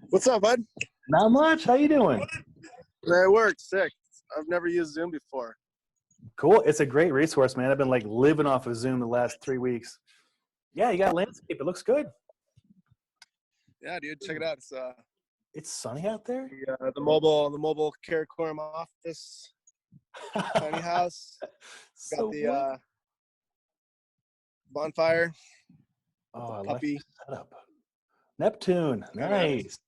What's up, bud? Not much. How you doing? It works. Sick. I've never used Zoom before. Cool. It's a great resource, man. I've been like living off of Zoom the last 3 weeks. Yeah, you got landscape. It looks good. Yeah, dude, check it out. It's sunny out there. The mobile Karakoram office, tiny house. So Got the bonfire. Oh, I like puppy. the setup. Neptune. Yeah, Nice.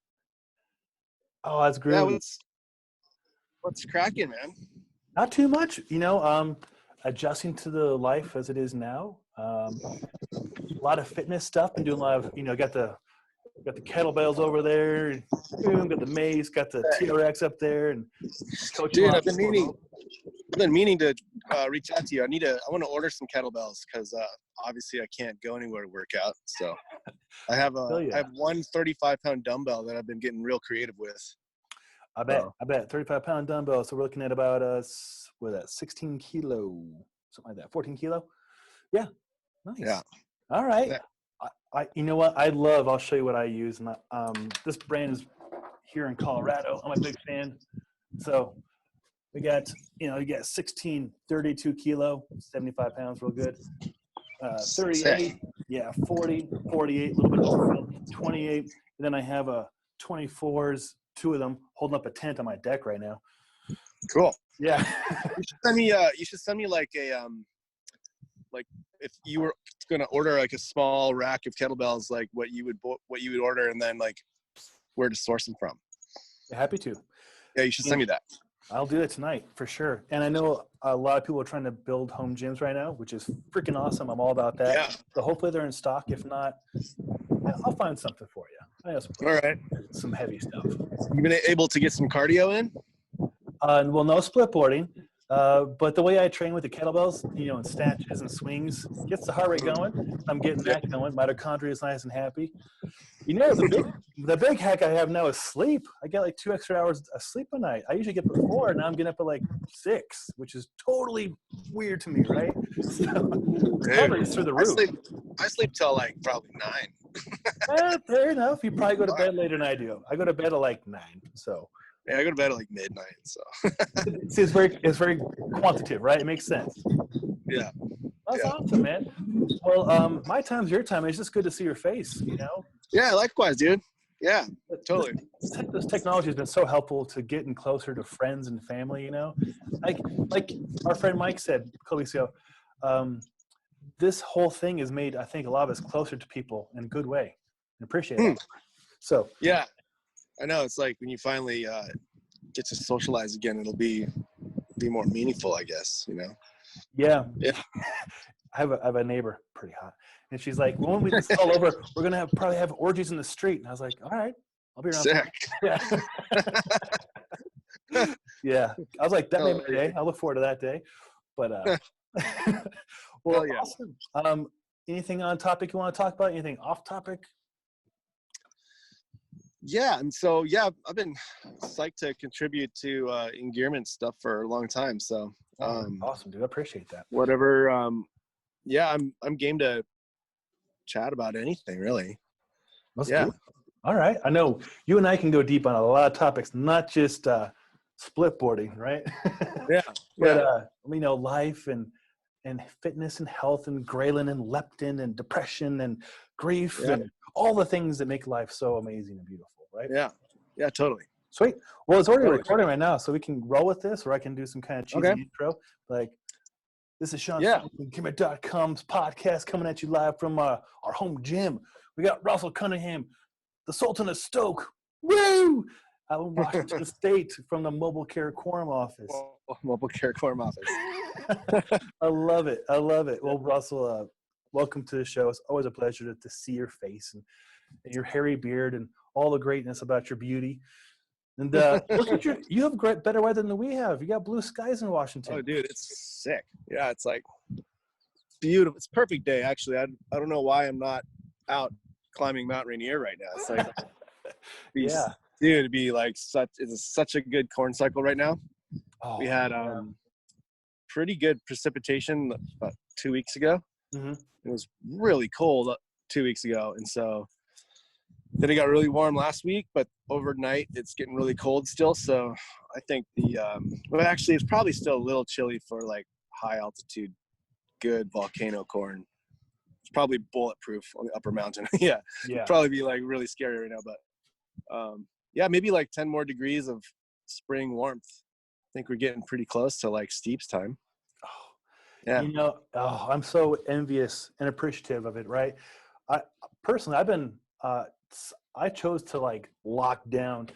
Oh, that's Yeah, groovy. what's cracking, man? Not too much, adjusting to the life as it is now. A lot of fitness stuff. Been doing a lot of, got the kettlebells over there. Boom, got the mace, got the TRX up there, and coaching. Dude, I've been meaning to reach out to you. I want to order some kettlebells because obviously I can't go anywhere to work out. So I have one 35-pound dumbbell that I've been getting real creative with. I bet 35-pound dumbbell. So we're looking at about 16 kilo, something like that. 14 kilo. Yeah. Nice. Yeah. All right. Yeah. You know what? I'll show you what I use. And this brand is here in Colorado. I'm a big fan. So we got, you got 16, 32 kilo, 75 pounds, real good. 38, yeah, 40, 48, a little bit over 28. And then I have a 24s, two of them holding up a tent on my deck right now. Cool. Yeah. You should send me like a like if you were going to order like a small rack of kettlebells, like what you would order, and then like where to source them from. Happy to. Yeah, you should send me that. I'll do it tonight for sure. And I know a lot of people are trying to build home gyms right now, which is freaking awesome. I'm all about that. Yeah. So hopefully they're in stock. If not, I'll find something for you. I know All right. Some heavy stuff. You been able to get some cardio in? Well, no splitboarding. But the way I train with the kettlebells, and snatches and swings, gets the heart rate going. I'm getting that going. Mitochondria is nice and happy. The big hack I have now is sleep. I get like 2 extra hours of sleep a night. I usually get up at 4, and now I'm getting up at like 6, which is totally weird to me, right? So, recovery is through the roof. I sleep till like probably 9. Fair enough. You probably go to bed later than I do. I go to bed at like 9, so. Yeah, I go to bed at like midnight. So it's very quantitative, right? It makes sense. Yeah. That's awesome, man. Well, my time's your time. It's just good to see your face, Yeah, likewise, dude. Yeah, totally. This technology has been so helpful to getting closer to friends and family, Like our friend Mike said a couple weeks ago, this whole thing has made, I think, a lot of us closer to people in a good way. And appreciate it. So yeah. I know, it's like when you finally get to socialize again, it'll be more meaningful, I guess, Yeah. I have a neighbor, pretty hot, and she's like, "Well, when we this is all over, we're gonna probably have orgies in the street." And I was like, "All right, I'll be around." Sick. Yeah. Yeah. I was like, "That made my day. I look forward to that day." But well, yeah. Awesome. Anything on topic you want to talk about? Anything off topic? Yeah, and so I've been psyched to contribute to Engearment stuff for a long time. So awesome, dude. I appreciate that. Whatever. I'm game to chat about anything, really. Let's do it. All right. I know you and I can go deep on a lot of topics, not just splitboarding, right? Yeah. But life and fitness and health and ghrelin and leptin and depression and grief and all the things that make life so amazing and beautiful, right? Yeah, totally. Sweet. Well, it's already recording right now, so we can roll with this, or I can do some kind of cheesy intro. Like, this is Sean from Engearment.com's podcast coming at you live from our home gym. We got Russell Cunningham, the Sultan of Stoke. Woo! Out in Washington State from the Mobile Karakoram office. Mobile Karakoram office. I love it. Well, Russell, welcome to the show. It's always a pleasure to see your face and your hairy beard and all the greatness about your beauty. And look at you have better weather than we have. You got blue skies in Washington. Oh, dude, it's sick. Yeah, it's like beautiful. It's a perfect day, actually. I don't know why I'm not out climbing Mount Rainier right now. It's like, dude, it'd be like such a good corn cycle right now. We had pretty good precipitation about 2 weeks ago. Mm-hmm. It was really cold 2 weeks ago, and so then it got really warm last week, but overnight it's getting really cold still. So I think well, actually it's probably still a little chilly for like high altitude, good volcano corn. It's probably bulletproof on the upper mountain. Yeah. It'd probably be like really scary right now, but yeah, maybe like 10 more degrees of spring warmth. I think we're getting pretty close to like Steep's time. Oh, yeah. You know, I'm so envious and appreciative of it, right? I personally, I chose to like lock down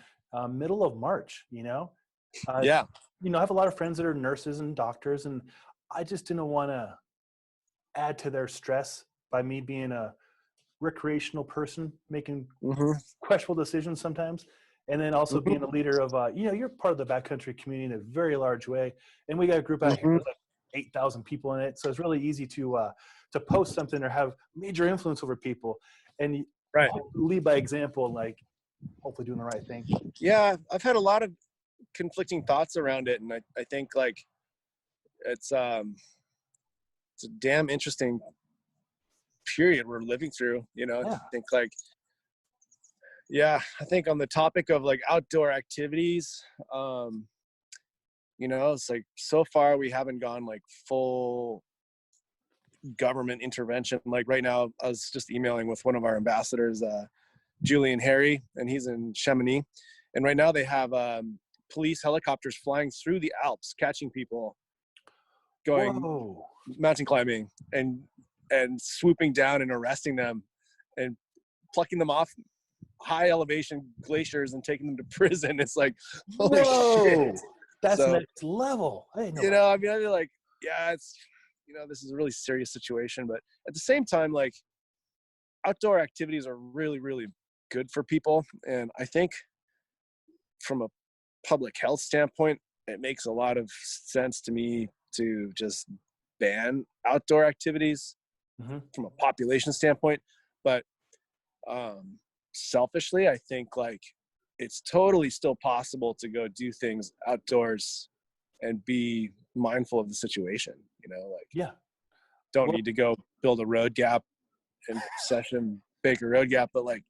middle of March, you know? Yeah. You know, I have a lot of friends that are nurses and doctors, and I just didn't want to add to their stress by me being a recreational person making questionable decisions sometimes, and then also being a leader of you know, you're part of the backcountry community in a very large way, and we got a group out here with like 8,000 people in it, so it's really easy to post something or have major influence over people, and lead by example, like hopefully doing the right thing. Yeah, I've had a lot of conflicting thoughts around it, and I think like it's a damn interesting period we're living through, you know. I think like I think on the topic of like outdoor activities, you know, it's like so far we haven't gone like full government intervention. Like right now I was just emailing with one of our ambassadors, Julian Harry, and he's in Chamonix, and right now they have police helicopters flying through the Alps catching people going mountain climbing and swooping down and arresting them and plucking them off high elevation glaciers and taking them to prison. It's like, holy shit. That's next level. I didn't know. You know, I mean, I'd be like, yeah, it's, you know, this is a really serious situation, but at the same time, like outdoor activities are really, really good for people. And I think from a public health standpoint, it makes a lot of sense to me to just ban outdoor activities from a population standpoint. But selfishly, I think like it's totally still possible to go do things outdoors and be mindful of the situation, you know, like don't need to go build a road gap in Session Baker Road Gap, but like,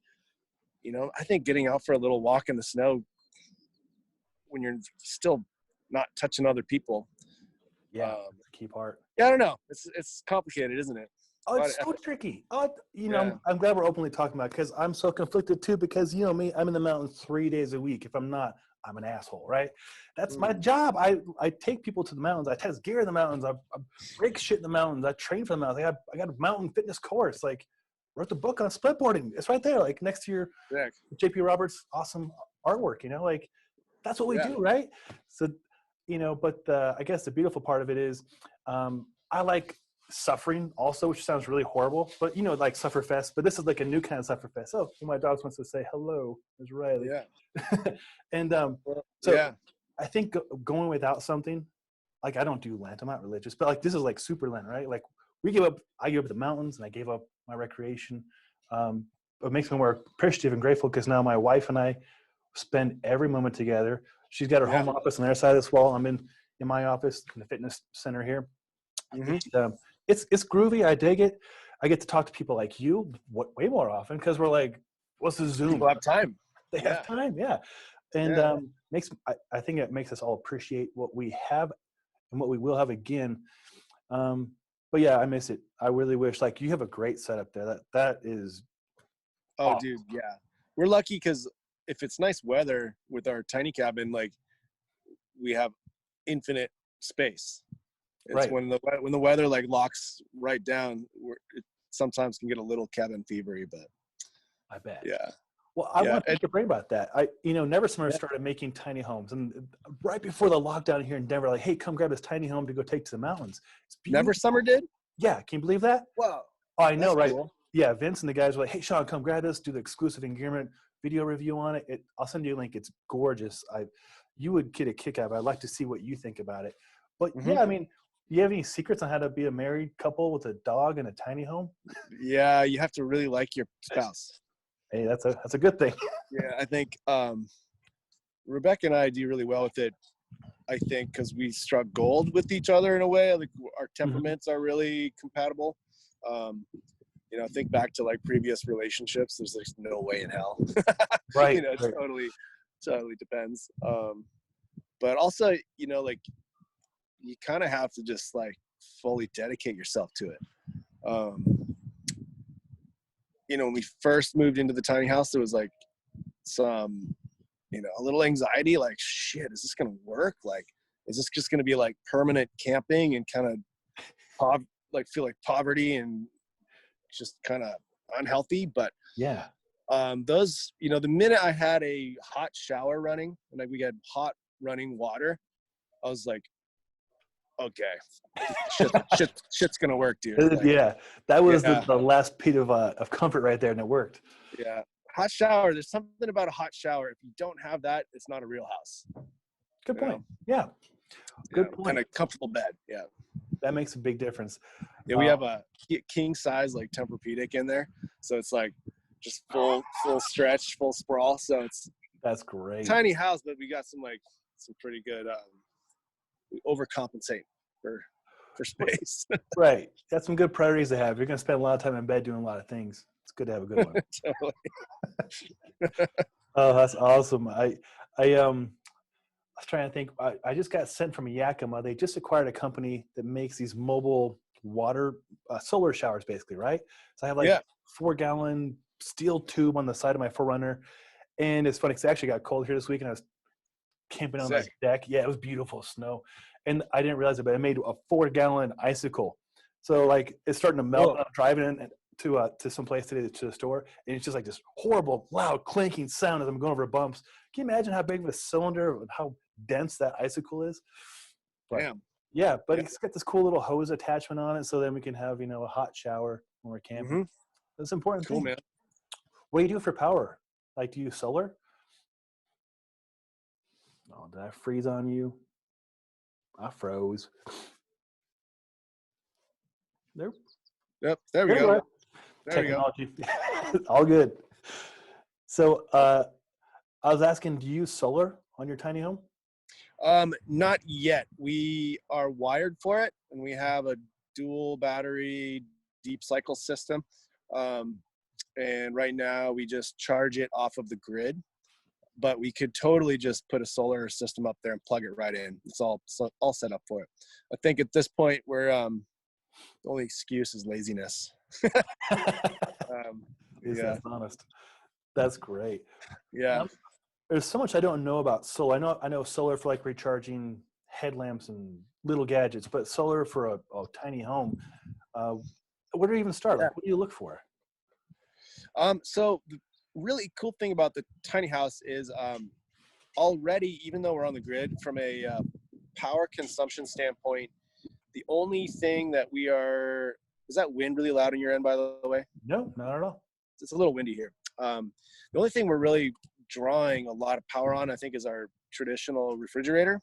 you know, I think getting out for a little walk in the snow when you're still not touching other people. That's the key part. Yeah, I don't know. It's complicated, isn't it? Oh, it's so tricky. You know, I'm glad we're openly talking about it because I'm so conflicted too, because you know me, I'm in the mountains 3 days a week. If I'm not, I'm an asshole, right? That's my job. I take people to the mountains. I test gear in the mountains. I break shit in the mountains. I train for the mountains. I got a mountain fitness course. Like, wrote the book on splitboarding. It's right there, like next to your JP Roberts' awesome artwork. You know, like that's what we do, right? So, you know, but I guess the beautiful part of it is, I like suffering also, which sounds really horrible, but you know, like Sufferfest, but this is like a new kind of Sufferfest. Oh, my dog wants to say hello. There's Riley. And I think going without something, like I don't do Lent, I'm not religious, but like this is like super Lent, right? Like I gave up the mountains and I gave up my recreation. It makes me more appreciative and grateful because now my wife and I spend every moment together. She's got her home office on their side of this wall. I'm in my office in the fitness center here. It's groovy. I dig it. I get to talk to people like you way more often because we're like, what's the Zoom? People have time. They have time, and I think it makes us all appreciate what we have and what we will have again. But yeah, I miss it. I really wish, like, you have a great setup there. That is. Oh, awesome. dude, yeah. We're lucky because if it's nice weather with our tiny cabin, like we have infinite space. It's when the weather like locks right down, it sometimes can get a little cabin fevery, but I bet. Yeah. Well, I want to pick your brain about that. Never Summer started making tiny homes, and right before the lockdown here in Denver, like, hey, come grab this tiny home to go take to the mountains. It's beautiful. Never Summer did? Yeah, can you believe that? Wow. Oh, I know, right? Cool. Yeah, Vince and the guys were like, hey, Sean, come grab this, do the exclusive Engearment video review on it. I'll send you a link. It's gorgeous. You would get a kick out of it. I'd like to see what you think about it. But yeah, I mean, do you have any secrets on how to be a married couple with a dog and a tiny home? Yeah, you have to really like your spouse. Hey, that's a good thing. Yeah, I think Rebecca and I do really well with it. I think because we struck gold with each other in a way. Like our temperaments are really compatible. you know, think back to like previous relationships. There's like no way in hell. Right. You know, right. totally depends. But also, you know, like you kind of have to just like fully dedicate yourself to it. You know, when we first moved into the tiny house, there was like some, you know, a little anxiety, like, shit, is this going to work? Like, is this just going to be like permanent camping and kind of like feel like poverty and just kind of unhealthy? But Yeah. Those, you know, the minute I had a hot shower running and like we had hot running water, I was like, okay, shit's gonna work, dude. Like, Yeah, that was yeah, the last bit of comfort right there, and it worked. yeah. Hot shower. There's something about a hot shower. If you don't have that, it's not a real house. Good point. know? Yeah, good point. And a comfortable bed. Yeah. That makes a big difference. Yeah, we have a king size like Tempur-Pedic in there, so it's like just full stretch, full sprawl. So that's great. Tiny house, but we got some pretty good. We overcompensate for space. Right. That's some good priorities to have. You're going to spend a lot of time in bed doing a lot of things. It's good to have a good one. Oh, that's awesome. I was trying to think. I just got sent from Yakima. They just acquired a company that makes these mobile water solar showers, basically, right? So I have like 4-gallon steel tube on the side of my 4Runner. And it's funny because it actually got cold here this week, and I was camping on the deck. Yeah, it was beautiful snow. And I didn't realize it, but I made a 4-gallon icicle. So like it's starting to melt. I'm driving in to some place today to the store, and it's just like this horrible, loud, clanking sound as I'm going over bumps. Can you imagine how big of a cylinder and how dense that icicle is? But, damn. Yeah, but it's got this cool little hose attachment on it, so then we can have, you know, a hot shower when we're camping. That's important. Cool, man. What do you do for power? Like, do you use solar? Oh, did I freeze on you? I froze. There. Yep. There we go. There Technology. We go. All good. So I was asking, do you use solar on your tiny home? Not yet. We are wired for it, and we have a dual battery deep cycle system. And right now we just charge it off of the grid, but we could totally just put a solar system up there and plug it right in. It's all set up for it. I think at this point we're, the only excuse is laziness. That's honest. That's great. Yeah. There's so much I don't know about solar. I know solar for like recharging headlamps and little gadgets, but solar for a tiny home. Where do you even start? Like, what do you look for? So the really cool thing about the tiny house is already, even though we're on the grid, from a power consumption standpoint, the only thing that is that wind really loud on your end, by the way? No, not at all. It's a little windy here. The only thing we're really drawing a lot of power on, I think, is our traditional refrigerator.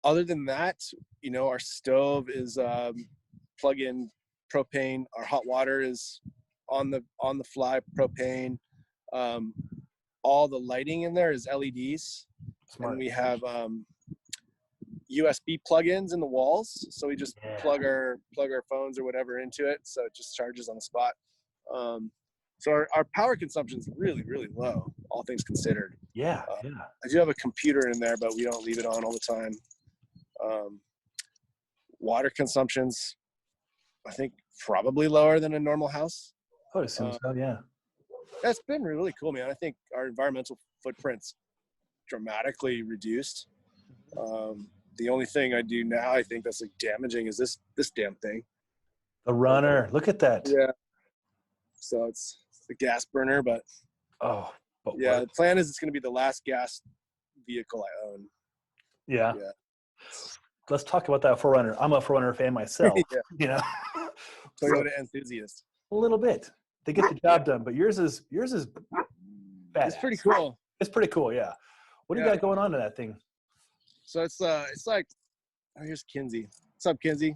Other than that, you know, our stove is plug-in propane. Our hot water is on the fly propane. All the lighting in there is LEDs. Smart. And we have USB plug-ins in the walls, so we just plug our phones or whatever into it, so it just charges on the spot. So our power consumption is really, really low, all things considered. I do have a computer in there, but we don't leave it on all the time. Water consumption's, I think, probably lower than a normal house. I would assume so, yeah. That's been really cool, man. I think our environmental footprint's dramatically reduced. The only thing I do now, I think that's like damaging, is this damn thing. The runner. Look at that. Yeah. So it's a gas burner, but the plan is it's going to be the last gas vehicle I own. Yeah. Let's talk about that 4Runner. I'm a 4Runner fan myself. You know, Toyota enthusiast. A little bit. They get the job done, but yours is bad. It's pretty cool. It's pretty cool, yeah. What do you got going on to that thing? So it's like, here's Kinsey. What's up, Kinsey?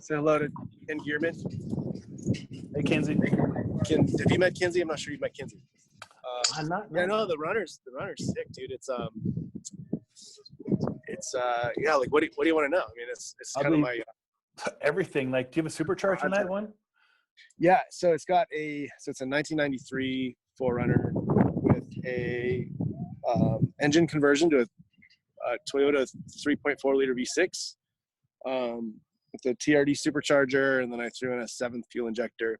Say hello to Engearment. Hey, Kinsey. Have you met Kinsey? I'm not sure you've met Kinsey. I'm not. Yeah, no, the runner's sick, dude. It's like, what do you want to know? I mean, it's kind of my Everything. Like, do you have a supercharge on that one? Yeah. So it's got it's a 1993 4Runner with a engine conversion to a Toyota 3.4 liter V6 with the TRD supercharger, and then I threw in a 7th fuel injector.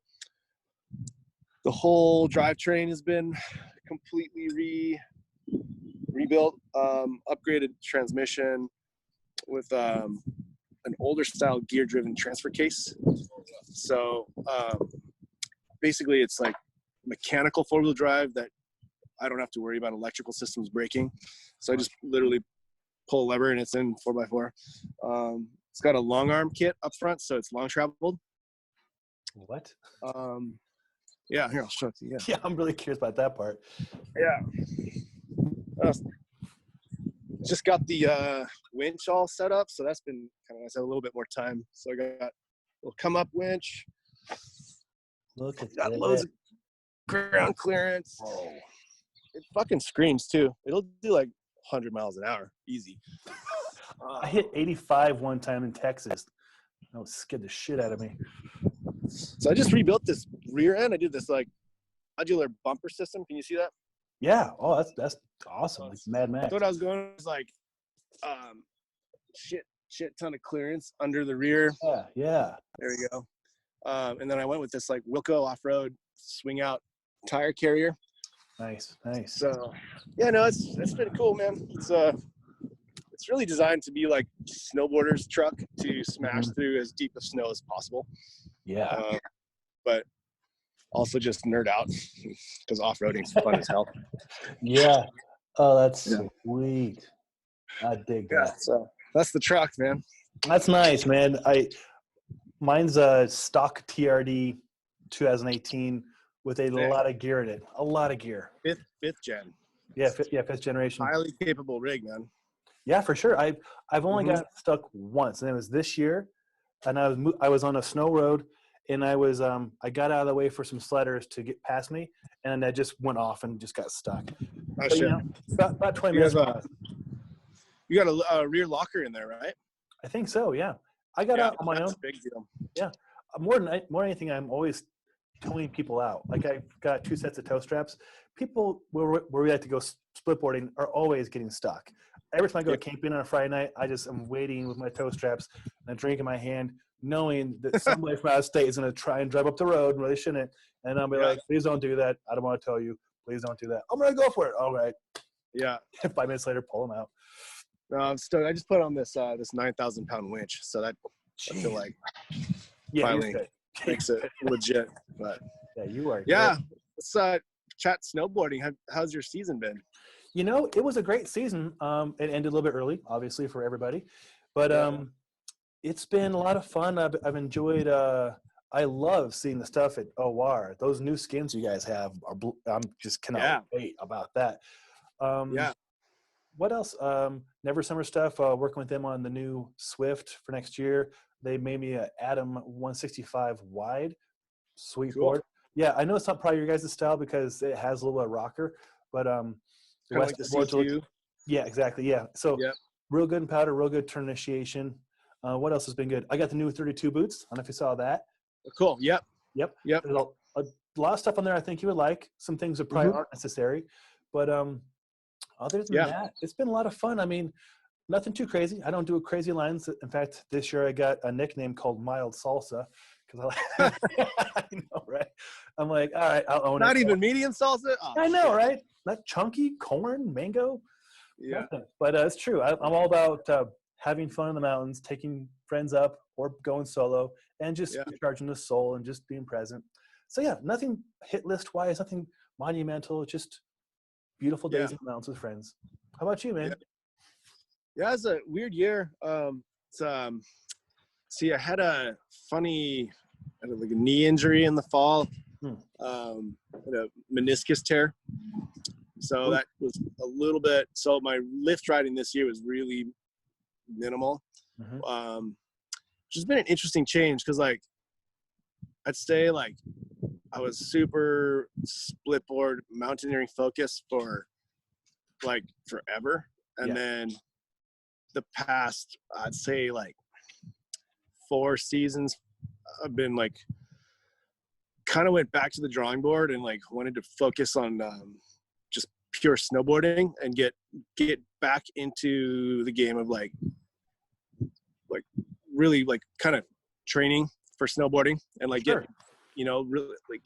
The whole drivetrain has been completely rebuilt, upgraded transmission with an older style gear driven transfer case. So basically it's like mechanical 4-wheel drive that I don't have to worry about electrical systems breaking. So I just literally pull a lever and it's in 4x4. It's got a long arm kit up front, so it's long traveled. What? Yeah, here, I'll show it to you. Yeah, I'm really curious about that part. Yeah. Just got the winch all set up, so that's been kind of nice. I have a little bit more time. So I got a little come up winch. Look at got that. loads of ground clearance. Whoa. It fucking screams too. It'll do like 100 miles an hour, easy. I hit 85 one time in Texas. That scared the shit out of me. So I just rebuilt this rear end. I did this like modular bumper system. Can you see that? Yeah. Oh, that's awesome. Like Mad Max. I thought I was going was like shit ton of clearance under the rear. Yeah. There we go. And then I went with this like Wilco off-road swing out tire carrier. Nice. So yeah, no, it's been cool, man. It's really designed to be like snowboarder's truck to smash through as deep of snow as possible. Yeah. But also just nerd out because off-roading's fun as hell. Yeah. Oh, that's sweet. I dig that. Yeah, so that's the truck, man. That's nice, man. Mine's a stock TRD 2018 with a lot of gear in it. A lot of gear. Fifth gen. Yeah, fifth generation. Highly capable rig, man. Yeah, for sure. I've only got stuck once, and it was this year. And I was on a snow road, and I got out of the way for some sledders to get past me, and I just went off and just got stuck. Oh, but, shit. About 20 minutes. You got a rear locker in there, right? I think so. Yeah, I got out on my own. That's a big deal. Yeah, more than anything, I'm always towing people out. Like I've got 2 sets of tow straps. People where we like to go splitboarding are always getting stuck. Every time I go camping on a Friday night, I'm waiting with my tow straps and a drink in my hand, knowing that somebody from out of state is going to try and drive up the road where they shouldn't. And I'll be like, please don't do that. I don't want to tell you. Please don't do that. I'm going to go for it. All right. Yeah. 5 minutes later, pull them out. I'm stoked. I just put on this 9,000 pound winch. So that I feel like finally makes it legit. But yeah, you are. Yeah. Let's chat snowboarding. How's your season been? It was a great season. It ended a little bit early, obviously, for everybody. But it's been a lot of fun. I've enjoyed I love seeing the stuff at OR. Those new skins you guys have I'm just cannot wait about that. What else? Never Summer Stuff, working with them on the new Swift for next year. They made me an Atom 165 wide. Sweet board. Yeah, I know it's not probably your guys' style because it has a little bit of rocker, but the West like the C2. Yeah, exactly. Yeah. So real good in powder, real good turn initiation. What else has been good? I got the new 32 boots. I don't know if you saw that. Cool. Yep. There's a lot of stuff on there I think you would like. Some things that probably aren't necessary. But other than that, it's been a lot of fun. I mean, nothing too crazy. I don't do crazy lines. In fact, this year I got a nickname called Mild Salsa. Because I know, right? I'm like, all right, I'll own it. Not even medium salsa? Oh, I know, right? Not chunky, corn, mango. Yeah. Nothing. But it's true. I'm all about having fun in the mountains, taking friends up or going solo, and just recharging the soul and just being present. So, yeah, nothing hit list-wise, nothing monumental, just beautiful days in the mountains with friends. How about you, man? Yeah, it's a weird year. See, I had a knee injury in the fall, had a meniscus tear. So that was a little bit, so my lift riding this year was really minimal, which has been an interesting change. Cause like, I'd say like I was super splitboard mountaineering focused for like forever. And then the past, I'd say like 4 seasons, I've been like, kind of went back to the drawing board and like wanted to focus on just pure snowboarding and get back into the game of like really like kind of training for snowboarding and like Sure. get, you know, really like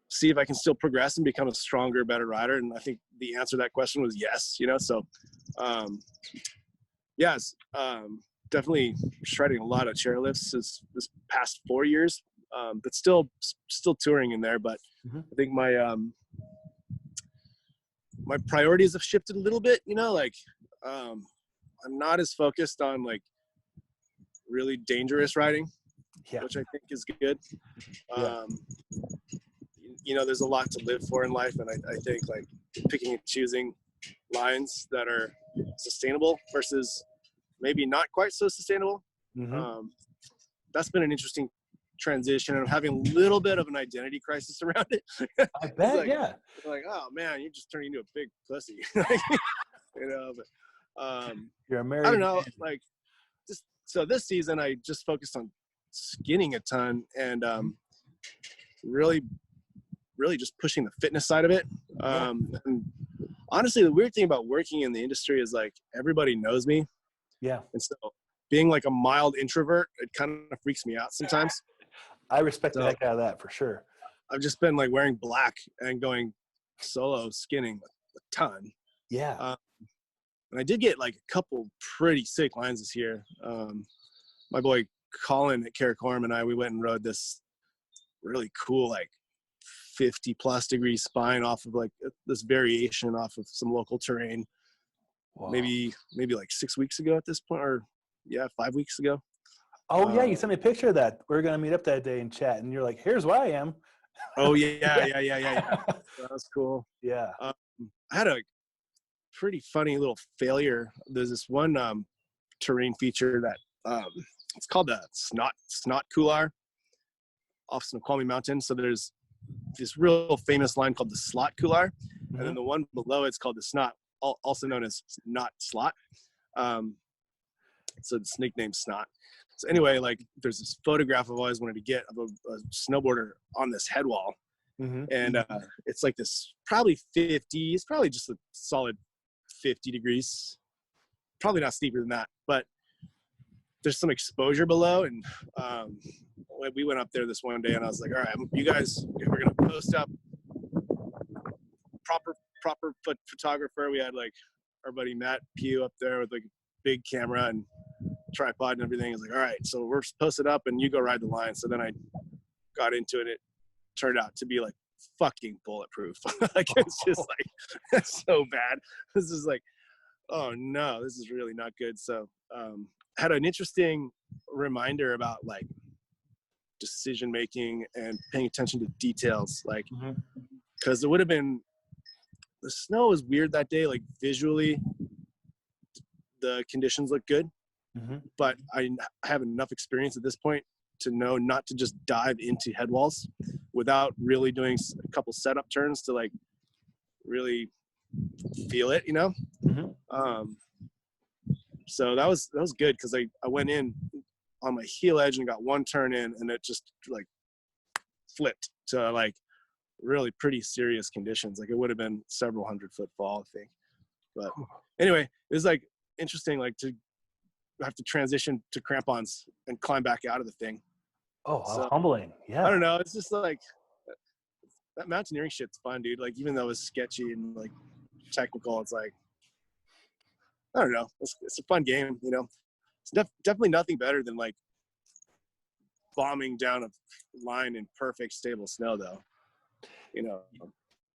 see if I can still progress and become a stronger, better rider. And I think the answer to that question was yes, you know. So yes, definitely shredding a lot of chairlifts this past 4 years, but still touring in there. But I think my my priorities have shifted a little bit, you know, like I'm not as focused on like really dangerous riding, which I think is good. You know, there's a lot to live for in life, and I think like picking and choosing lines that are sustainable versus maybe not quite so sustainable. That's been an interesting transition, and I'm having a little bit of an identity crisis around it. I bet, like, yeah. Like, oh man, you're just turning into a big pussy. You know, but you're a married I don't know, man. like just so this season I just focused on skinning a ton and really just pushing the fitness side of it. And honestly, the weird thing about working in the industry is like everybody knows me. Yeah. And so being like a mild introvert, it kind of freaks me out sometimes. I respect the heck out of that for sure. I've just been like wearing black and going solo skinning a ton. Yeah. And I did get like a couple pretty sick lines this year. My boy Colin at Karakoram and we went and rode this really cool, like 50 plus degree spine off of like this variation off of some local terrain. Wow. Maybe like 6 weeks ago at this point, or 5 weeks ago. Oh yeah, you sent me a picture of that. We were gonna meet up that day and chat, and you're like, "Here's where I am." Oh yeah. That was cool. Yeah. I had a pretty funny little failure. There's this one terrain feature that it's called the snot couloir off Snoqualmie Mountain. So there's this real famous line called the slot couloir, and then the one below it's called the snot, also known as not slot. So it's nicknamed Snot. So anyway, like there's this photograph I've always wanted to get of a snowboarder on this head wall. And it's like this probably 50, it's probably just a solid 50 degrees, probably not steeper than that, but there's some exposure below. And we went up there this one day and I was like, all right, you guys, we're going to post up proper photographer. We had like our buddy Matt Pugh up there with like a big camera and tripod and everything. I was like, all right, so we're posted up and you go ride the line. So then I got into it. It turned out to be like fucking bulletproof. Like it's just like, it's so bad. This is like, oh no, this is really not good. So had an interesting reminder about like decision making and paying attention to details, like because it would have been, the snow was weird that day, like visually the conditions look good, but I have enough experience at this point to know not to just dive into head walls without really doing a couple setup turns to like really feel it, you know? So that was good because I went in on my heel edge and got one turn in and it just like flipped to like really pretty serious conditions. Like it would have been several 100-foot fall, I think. But anyway, it was like interesting, like to have to transition to crampons and climb back out of the thing. Oh, how humbling. Yeah. I don't know. It's just like that mountaineering shit's fun, dude. Like even though it's sketchy and like technical, it's like, I don't know. It's a fun game, you know. It's definitely nothing better than like bombing down a line in perfect stable snow, though. You know.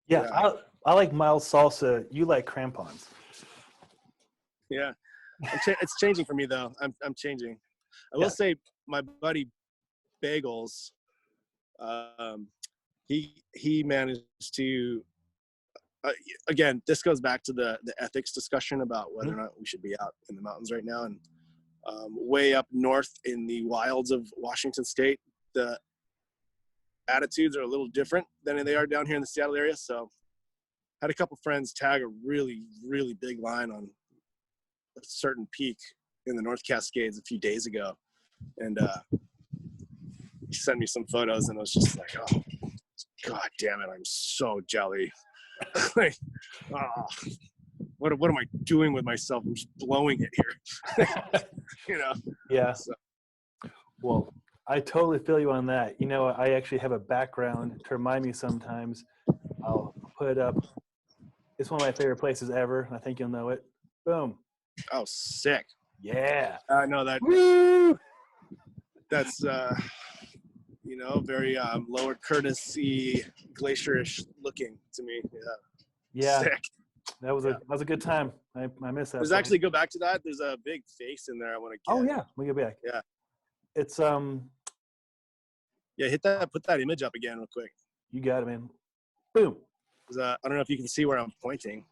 Yeah. I like mild salsa. You like crampons. Yeah, it's changing for me though. I'm changing. I will say my buddy Bagels, he managed to. Again, this goes back to the ethics discussion about whether or not we should be out in the mountains right now. And way up north in the wilds of Washington State, the attitudes are a little different than they are down here in the Seattle area. So had a couple friends tag a really, really big line on a certain peak in the North Cascades a few days ago. And he sent me some photos, and I was just like, oh, God damn it, I'm so jelly. Like, oh, what am I doing with myself? I'm just blowing it here. You know? Yeah. So. Well, I totally feel you on that. You know, I actually have a background to remind me sometimes. I'll put it up. It's one of my favorite places ever. I think you'll know it. Boom. Oh, sick. Yeah. I know that. Woo! That's, you know, very lower courtesy, glacierish looking to me. Yeah. Sick. That was a good time. I miss that. There's actually, go back to that. There's a big face in there I want to get. Oh yeah, we get back. Yeah. It's Yeah, hit that. Put that image up again real quick. You got it, man. Boom. I don't know if you can see where I'm pointing.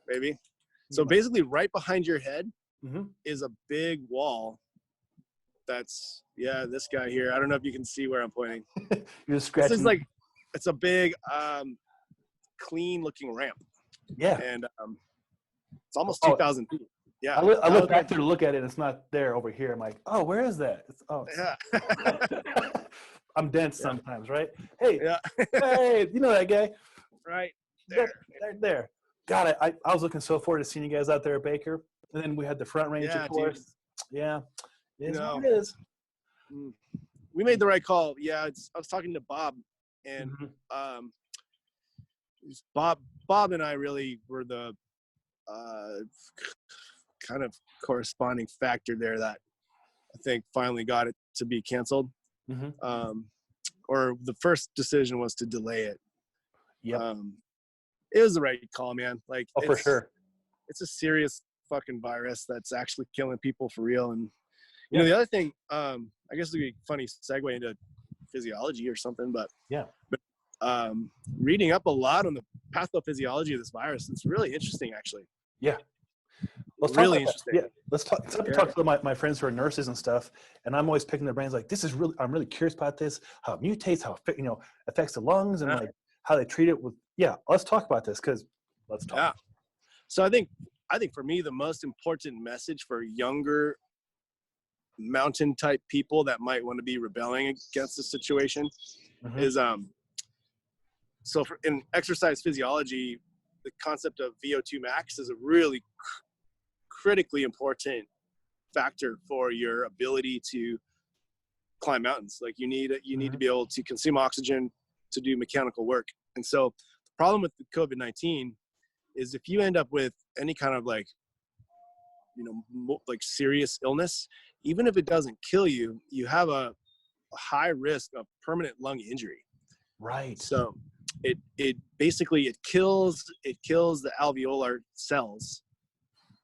Maybe. So basically, right behind your head is a big wall. That's this guy here. I don't know if you can see where I'm pointing. You're just scratching. This is like, it's a big, clean looking ramp. Yeah. And it's almost 2,000 feet. Yeah. I look back there to look at it, and it's not there over here. I'm like, oh, where is that? Yeah. I'm dense sometimes, right? Hey, Yeah. hey, you know that guy? Right there. God, I was looking so forward to seeing you guys out there at Baker. And then we had the front range, of course. Dude. Yeah. It is. We made the right call. Yeah. I was talking to Bob, and Bob and I really were the kind of corresponding factor there that I think finally got it to be canceled. Or the first decision was to delay it. Yeah. It was the right call, man. Like, for sure. It's a serious fucking virus that's actually killing people for real. And you know, the other thing, I guess it'd be a funny segue into physiology or something, but reading up a lot on the pathophysiology of this virus, it's really interesting, actually. Yeah. Let's really interesting. Yeah. Let's talk to my friends who are nurses and stuff, and I'm always picking their brains. Like, I'm really curious about this, how it mutates, how it, affects the lungs, and like how they treat it with. Yeah, let's talk about this let's talk. Yeah. So I think for me, the most important message for younger mountain type people that might want to be rebelling against the situation is so in exercise physiology, the concept of Vo2 Max is a really critically important factor for your ability to climb mountains. Like, you need to be able to consume oxygen to do mechanical work. And so the problem with the COVID-19 is if you end up with any kind of like serious illness, even if it doesn't kill you, you have a high risk of permanent lung injury. Right. So it basically kills the alveolar cells.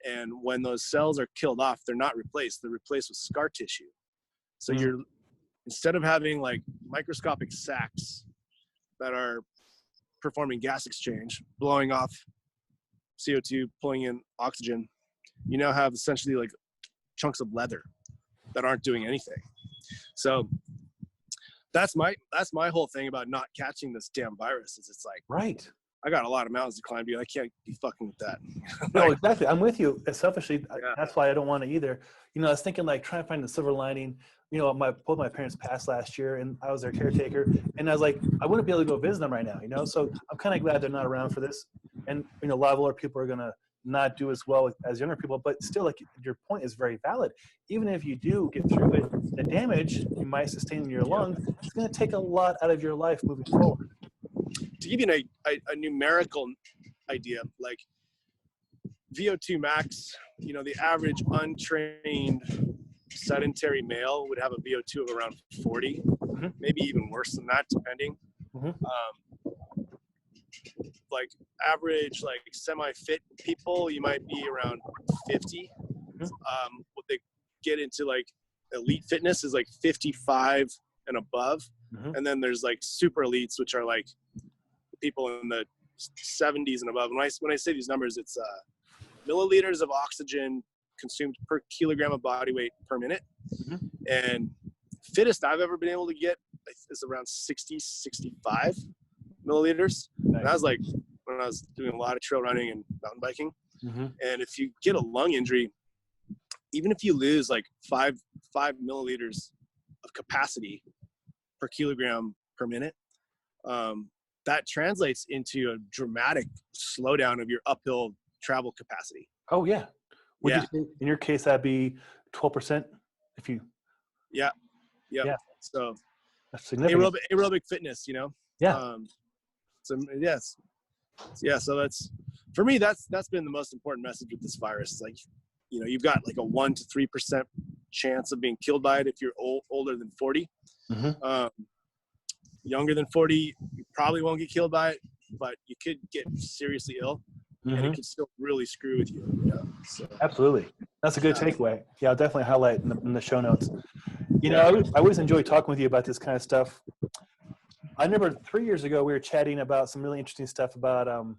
And when those cells are killed off, they're not replaced. They're replaced with scar tissue. So you're, instead of having like microscopic sacs that are performing gas exchange, blowing off CO2, pulling in oxygen, you now have essentially like chunks of leather that aren't doing anything. So that's my whole thing about not catching this damn virus is it's like, right. I got a lot of mountains to climb, dude. I can't be fucking with that. No, exactly. I'm with you. Selfishly, that's why I don't want to either. I was thinking like trying to find the silver lining. Both my parents passed last year, and I was their caretaker. And I was like, I wouldn't be able to go visit them right now, So I'm kind of glad they're not around for this. And a lot of older people are gonna not do as well as younger people. But still, like, your point is very valid. Even if you do get through it, the damage you might sustain in your lung is going to take a lot out of your life moving forward. To give you a numerical idea, like Vo2 Max, the average untrained sedentary male would have a Vo2 of around 40, maybe even worse than that, depending. Like average, like semi-fit people, you might be around 50. What they get into like elite fitness is like 55 and above. And then there's like super elites, which are like people in the 70s and above. When I say these numbers, it's milliliters of oxygen consumed per kilogram of body weight per minute. And fittest I've ever been able to get is around 60, 65 milliliters. Nice. And that was like when I was doing a lot of trail running and mountain biking. And if you get a lung injury, even if you lose like 5 5 milliliters of capacity per kilogram per minute, that translates into a dramatic slowdown of your uphill travel capacity. Oh yeah. Would you say in your case that'd be 12% if you? Yeah. Yeah. So that's significant. Aerobic fitness, you know? Yeah. So yes. Yeah. So that's, for me, that's been the most important message with this virus. Like, you know, you've got like a 1 to 3% chance of being killed by it if you're older than 40. Younger than 40, you probably won't get killed by it, but you could get seriously ill, and it could still really screw with you. So, absolutely. That's a good takeaway. Yeah, I'll definitely highlight in the show notes. You know, I always enjoy talking with you about this kind of stuff. I remember 3 years ago we were chatting about some really interesting stuff about one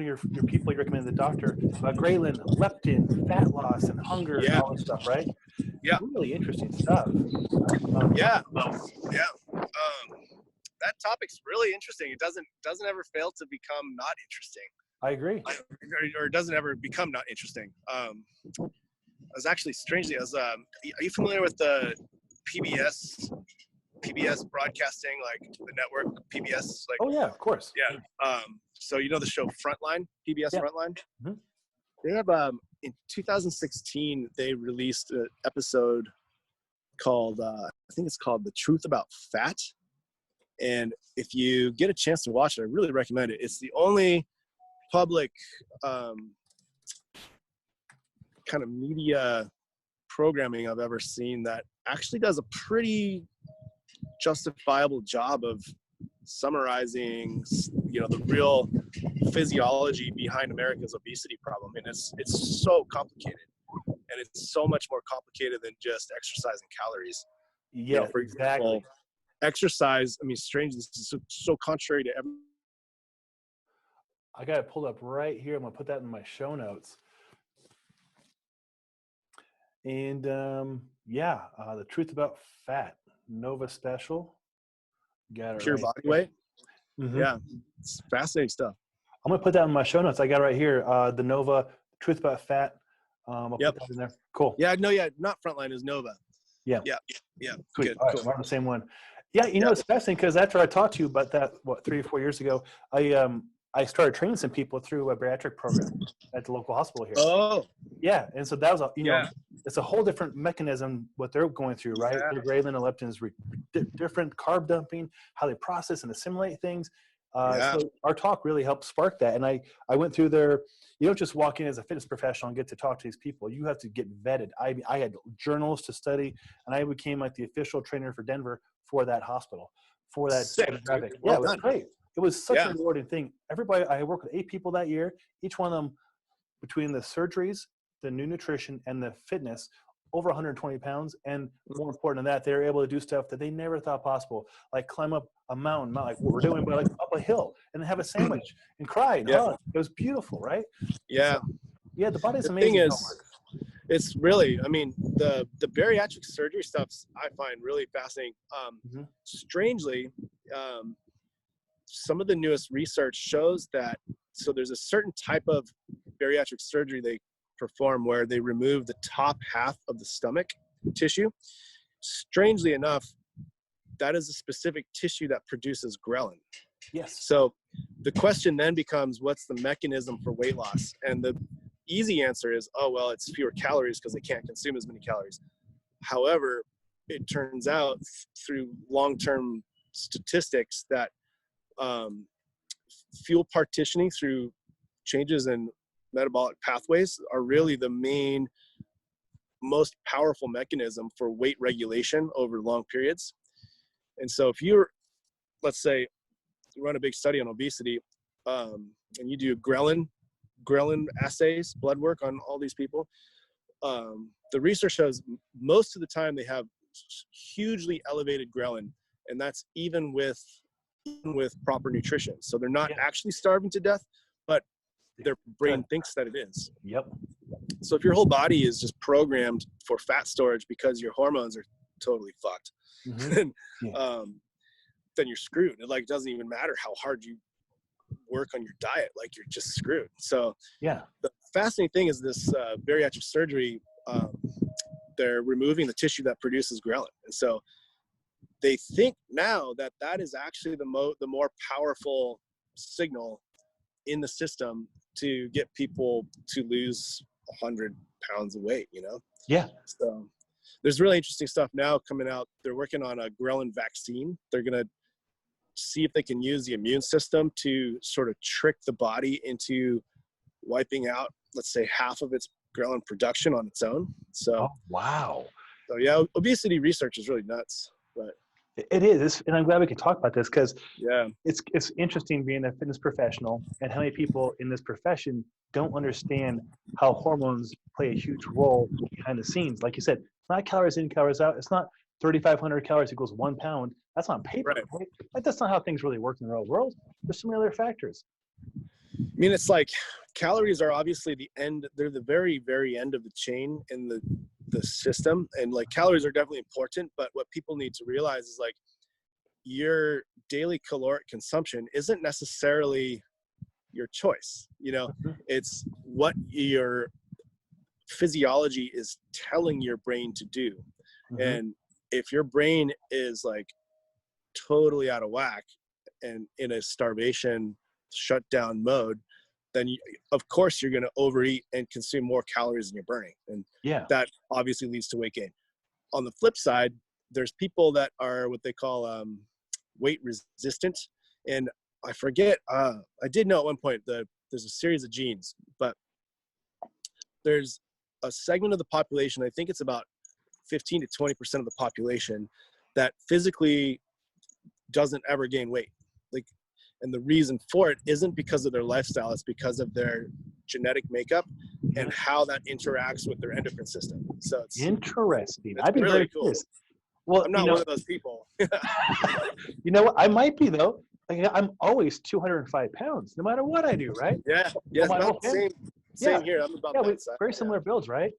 of your people you recommended the doctor about ghrelin, leptin, fat loss, and hunger, and all this stuff, right? Yeah. Really interesting stuff. That topic's really interesting. It doesn't ever fail to become not interesting. I agree. Or it doesn't ever become not interesting. I was actually are you familiar with the PBS broadcasting, like the network PBS? Like, oh yeah, of course. Yeah. So you know the show Frontline, PBS Frontline? They have in 2016 they released an episode called I think it's called The Truth About Fat. And if you get a chance to watch it, I really recommend it. It's the only public kind of media programming I've ever seen that actually does a pretty justifiable job of summarizing, you know, the real physiology behind America's obesity problem. And it's so complicated, and it's so much more complicated than just exercise and calories. Yeah, you know, for example, exercise, I mean, strangely, this is so contrary to every. I got it pulled up right here. I'm gonna put that in my show notes. And the truth about fat, Nova Special. Got it. Pure right body here. weight. Yeah, it's fascinating stuff. I'm gonna put that in my show notes. I got it right here. The Nova Truth About Fat. I'll put that in there. Cool. Yeah, no, not Frontline, is Nova. Yeah. Good. All right, cool. We're on the same one. Yeah, you know, it's fascinating because after I talked to you about that, 3 or 4 years ago, I started training some people through a bariatric program at the local hospital here. Oh. Yeah, and so that was it's a whole different mechanism what they're going through, right? Their ghrelin and leptin is different, carb dumping, how they process and assimilate things. So our talk really helped spark that. And I went through their, you don't just walk in as a fitness professional and get to talk to these people. You have to get vetted. I had journals to study, and I became like the official trainer for Denver for that hospital, for that demographic. Yeah, it was great. It was such a rewarding thing. Everybody, I worked with 8 people that year. Each one of them, between the surgeries, the new nutrition, and the fitness, over 120 pounds. And more important than that, they were able to do stuff that they never thought possible, like climb up a mountain, like what we're doing, but like up a hill and have a sandwich and cry and hug. It was beautiful, right? Yeah. So, yeah, the body's the amazing. Thing is, it's really, I mean, the bariatric surgery stuff's I find really fascinating. Strangely, some of the newest research shows that, so there's a certain type of bariatric surgery they perform where they remove the top half of the stomach tissue. Strangely enough, that is a specific tissue that produces ghrelin. Yes. So the question then becomes, what's the mechanism for weight loss? And the easy answer is, oh, well, it's fewer calories because they can't consume as many calories. However, it turns out through long-term statistics that fuel partitioning through changes in metabolic pathways are really the main, most powerful mechanism for weight regulation over long periods. And so if you're, let's say, you run a big study on obesity, and you do ghrelin assays, blood work on all these people, the research shows most of the time they have hugely elevated ghrelin, and that's even with proper nutrition. So they're not actually starving to death, but their brain thinks that it is. Yep. So if your whole body is just programmed for fat storage because your hormones are totally fucked, then you're screwed. It like doesn't even matter how hard you work on your diet, like you're just screwed. So the fascinating thing is this bariatric surgery, they're removing the tissue that produces ghrelin. And so they think now that that is actually the more powerful signal in the system to get people to lose 100 pounds of weight, you know? Yeah. So there's really interesting stuff now coming out. They're working on a ghrelin vaccine. They're going to see if they can use the immune system to sort of trick the body into wiping out, let's say, half of its ghrelin production on its own. So, oh, wow. So yeah, obesity research is really nuts, but it is. And I'm glad we could talk about this because yeah, it's interesting being a fitness professional and how many people in this profession don't understand how hormones play a huge role behind the scenes. Like you said, it's not calories in, calories out. It's not 3,500 calories equals 1 pound. That's on paper. Right. Right? Like, that's not how things really work in the real world. There's so many other factors. I mean, it's like calories are obviously the end. They're the very, very end of the chain in the system. And like calories are definitely important, but what people need to realize is like your daily caloric consumption isn't necessarily your choice. You know, it's what your physiology is telling your brain to do. And if your brain is like totally out of whack and in a starvation shutdown mode, then of course you're going to overeat and consume more calories than you're burning. And that obviously leads to weight gain. On the flip side, there's people that are what they call weight resistant. And I forget, I did know at one point that there's a series of genes, but there's a segment of the population, I think it's about 15 to 20% of the population, that physically doesn't ever gain weight. Like, and the reason for it isn't because of their lifestyle, it's because of their genetic makeup and how that interacts with their endocrine system. So it's interesting. I'd be really very cool. Curious. Well, I'm not one of those people. You know what? I might be though. Like, I'm always 205 pounds, no matter what I do, right? Yeah. Yeah. About same here. I'm about that size. Very similar builds, right?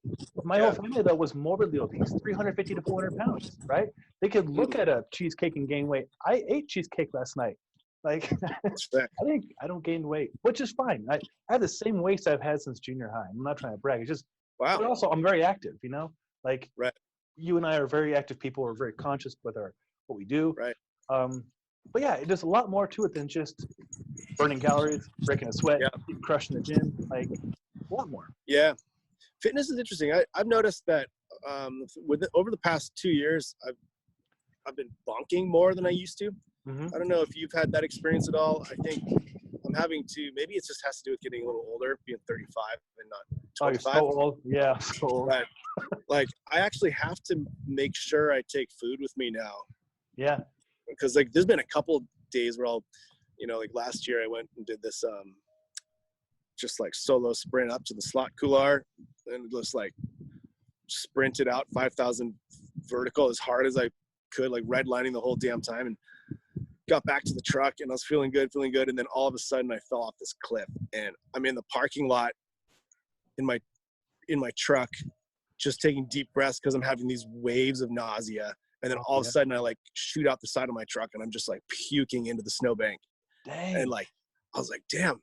My whole family though was morbidly obese, 350 to 400 pounds, right? They could look at a cheesecake and gain weight. I ate cheesecake last night. Like, I don't gain weight, which is fine. I have the same waist I've had since junior high. I'm not trying to brag. It's just, but also I'm very active, you know, like you and I are very active people. We're very conscious with what we do. Right. But yeah, there's a lot more to it than just burning calories, breaking a sweat, crushing the gym, like a lot more. Yeah. Fitness is interesting. I've noticed that over the past 2 years, I've been bonking more than I used to. I don't know if you've had that experience at all. I think I'm having to, maybe it just has to do with getting a little older, being 35 and not 25. Oh, you're so old. Yeah, so old. But like, I actually have to make sure I take food with me now. Yeah. Because like, there's been a couple days where I'll, you know, like last year I went and did this, just like solo sprint up to the slot couloir and just like sprinted out 5,000 vertical as hard as I could, like redlining the whole damn time, and got back to the truck and I was feeling good. And then all of a sudden I fell off this cliff and I'm in the parking lot in my truck, just taking deep breaths because I'm having these waves of nausea. And then all of a sudden I like shoot out the side of my truck and I'm just like puking into the snowbank. Dang. And like, I was like, damn,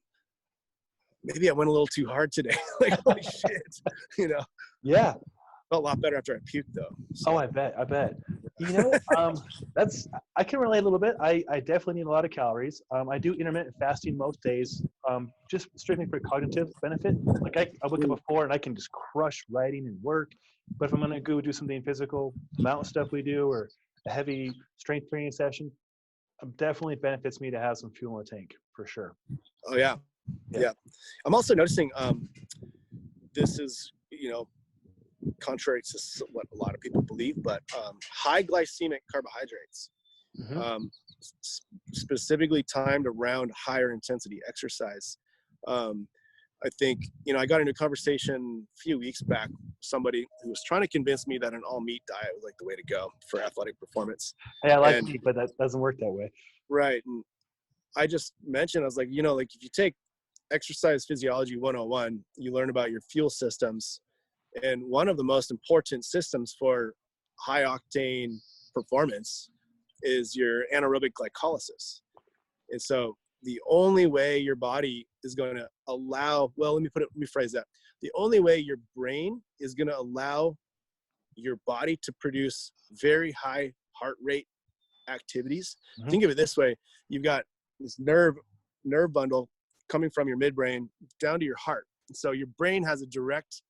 maybe I went a little too hard today. Like, holy shit, you know? Yeah. Felt a lot better after I puked though. So. Oh, I bet. You know, I can relate a little bit. I definitely need a lot of calories. I do intermittent fasting most days, just strictly for cognitive benefit. Like I wake up at 4 and I can just crush writing and work. But if I'm going to go do something physical, the mountain stuff we do, or a heavy strength training session, definitely benefits me to have some fuel in the tank for sure. Oh yeah. I'm also noticing, this is, you know, contrary to what a lot of people believe, but high glycemic carbohydrates, specifically timed around higher intensity exercise. I think, you know, I got into a conversation a few weeks back with somebody who was trying to convince me that an all meat diet was like the way to go for athletic performance. Hey, I like meat, but that doesn't work that way. Right. And I just mentioned, I was like, you know, like if you take exercise physiology 101, you learn about your fuel systems. And one of the most important systems for high octane performance is your anaerobic glycolysis. And so the only way your body is going to allow, well, let me rephrase that. The only way your brain is going to allow your body to produce very high heart rate activities. Mm-hmm. Think of it this way. You've got this nerve bundle coming from your midbrain down to your heart. So your brain has a direct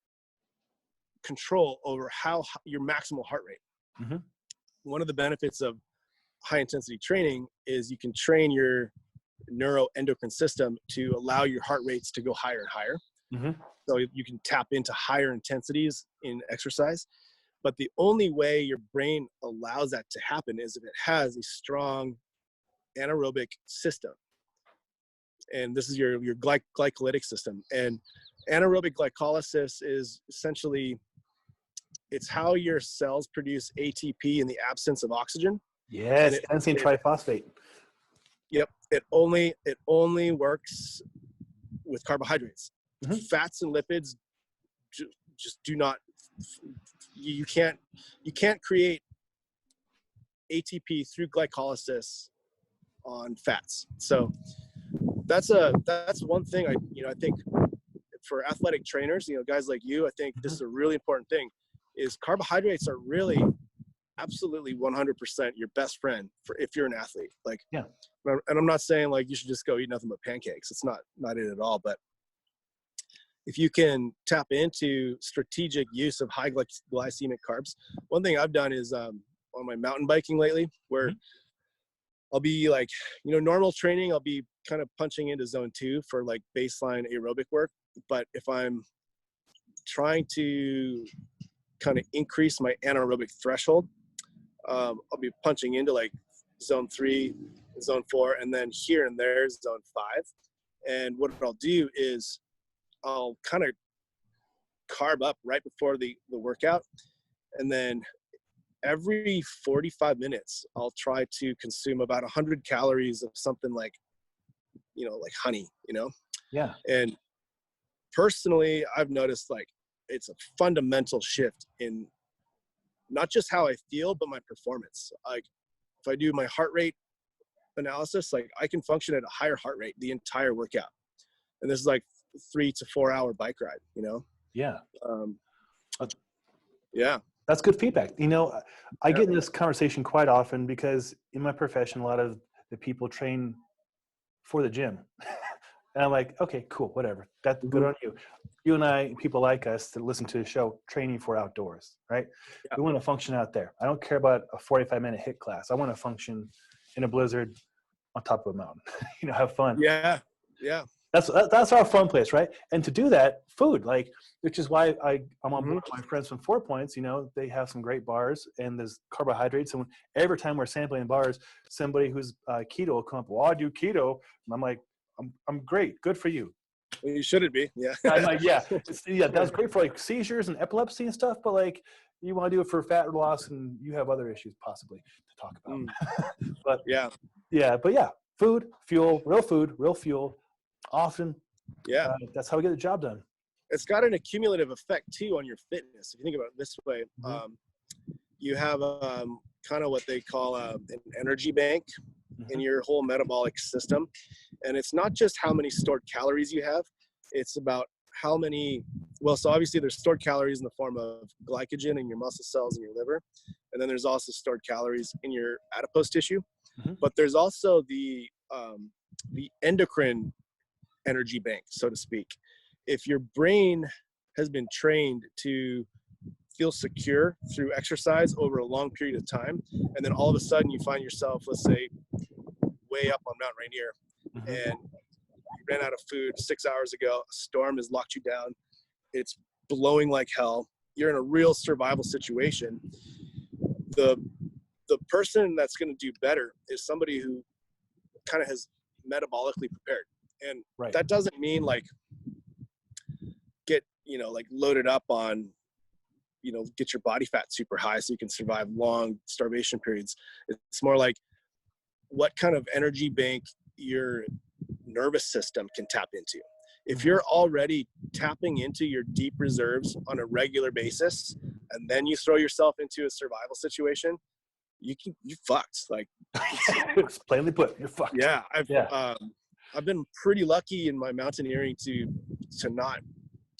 control over how your maximal heart rate. Mm-hmm. One of the benefits of high intensity training is you can train your neuroendocrine system to allow your heart rates to go higher and higher. Mm-hmm. So you can tap into higher intensities in exercise. But the only way your brain allows that to happen is if it has a strong anaerobic system. And this is your glycolytic system. And anaerobic glycolysis is essentially, it's how your cells produce ATP in the absence of oxygen. Yes, adenosine triphosphate. Yep. It only works with carbohydrates. Mm-hmm. Fats and lipids just do not, you can't create ATP through glycolysis on fats. So that's one thing I think for athletic trainers, guys like you, I think this is a really important thing, is carbohydrates are really absolutely 100% your best friend if you're an athlete. Like, yeah. And I'm not saying like you should just go eat nothing but pancakes. It's not it at all. But if you can tap into strategic use of high glycemic carbs, one thing I've done is on my mountain biking lately, where I'll be like, normal training, I'll be kind of punching into zone 2 for like baseline aerobic work. But if I'm trying to kind of increase my anaerobic threshold, I'll be punching into like zone 3, zone 4, and then here and there zone 5. And what I'll do is I'll kind of carb up right before the workout, and then every 45 minutes I'll try to consume about 100 calories of something like like honey. Yeah. And personally, I've noticed like it's a fundamental shift in not just how I feel, but my performance. Like if I do my heart rate analysis, like I can function at a higher heart rate the entire workout. And this is like 3 to 4 hour bike ride, Yeah. Yeah. That's good feedback. I get in this conversation quite often because in my profession, a lot of the people train for the gym. And I'm like, okay, cool, whatever. That's good on you. You and I, people like us that listen to the show, training for outdoors, right? Yeah. We want to function out there. I don't care about a 45-minute HIIT class. I want to function in a blizzard on top of a mountain, have fun. Yeah. Yeah. That's our fun place, right? And to do that, food, which is why I'm on board with my friends from 4 Points. They have some great bars and there's carbohydrates. And every time we're sampling bars, somebody who's keto will come up, well, I do keto. And I'm like, I'm great. Good for you. Well, you shouldn't be. Yeah. I'm like, yeah. That's great for seizures and epilepsy and stuff. But you want to do it for fat loss and you have other issues possibly to talk about. But food, fuel, real fuel. Often, that's how we get the job done. It's got an accumulative effect too on your fitness. If you think about it this way, you have kind of what they call an energy bank in your whole metabolic system, and it's not just how many stored calories you have; it's about how many. Well, so obviously there's stored calories in the form of glycogen in your muscle cells and your liver, and then there's also stored calories in your adipose tissue. But there's also the endocrine energy bank, so to speak. If your brain has been trained to feel secure through exercise over a long period of time, and then all of a sudden you find yourself, let's say, way up on Mount Rainier, and you ran out of food 6 hours ago, a storm has locked you down, it's blowing like hell, you're in a real survival situation, the person that's going to do better is somebody who kind of has metabolically prepared. And that doesn't mean get, loaded up on, get your body fat super high so you can survive long starvation periods. It's more like what kind of energy bank your nervous system can tap into. If you're already tapping into your deep reserves on a regular basis, and then you throw yourself into a survival situation, you fucked. It's plainly put, you're fucked. Yeah. I've been pretty lucky in my mountaineering to not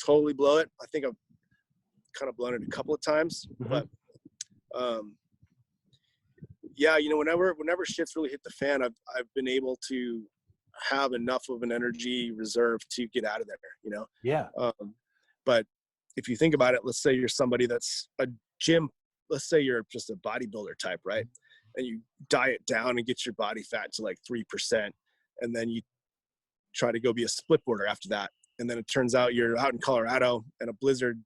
totally blow it. I think I've kind of blown it a couple of times, Mm-hmm. but yeah, you know, whenever shit's really hit the fan, I've been able to have enough of an energy reserve to get out of there, you know? Yeah. But if you think about it, let's say you're somebody that's a gym, let's say you're just a bodybuilder type, right? And you diet down and get your body fat to like 3%. And then you try to go be a splitboarder after that. And then it turns out you're out in Colorado and a blizzard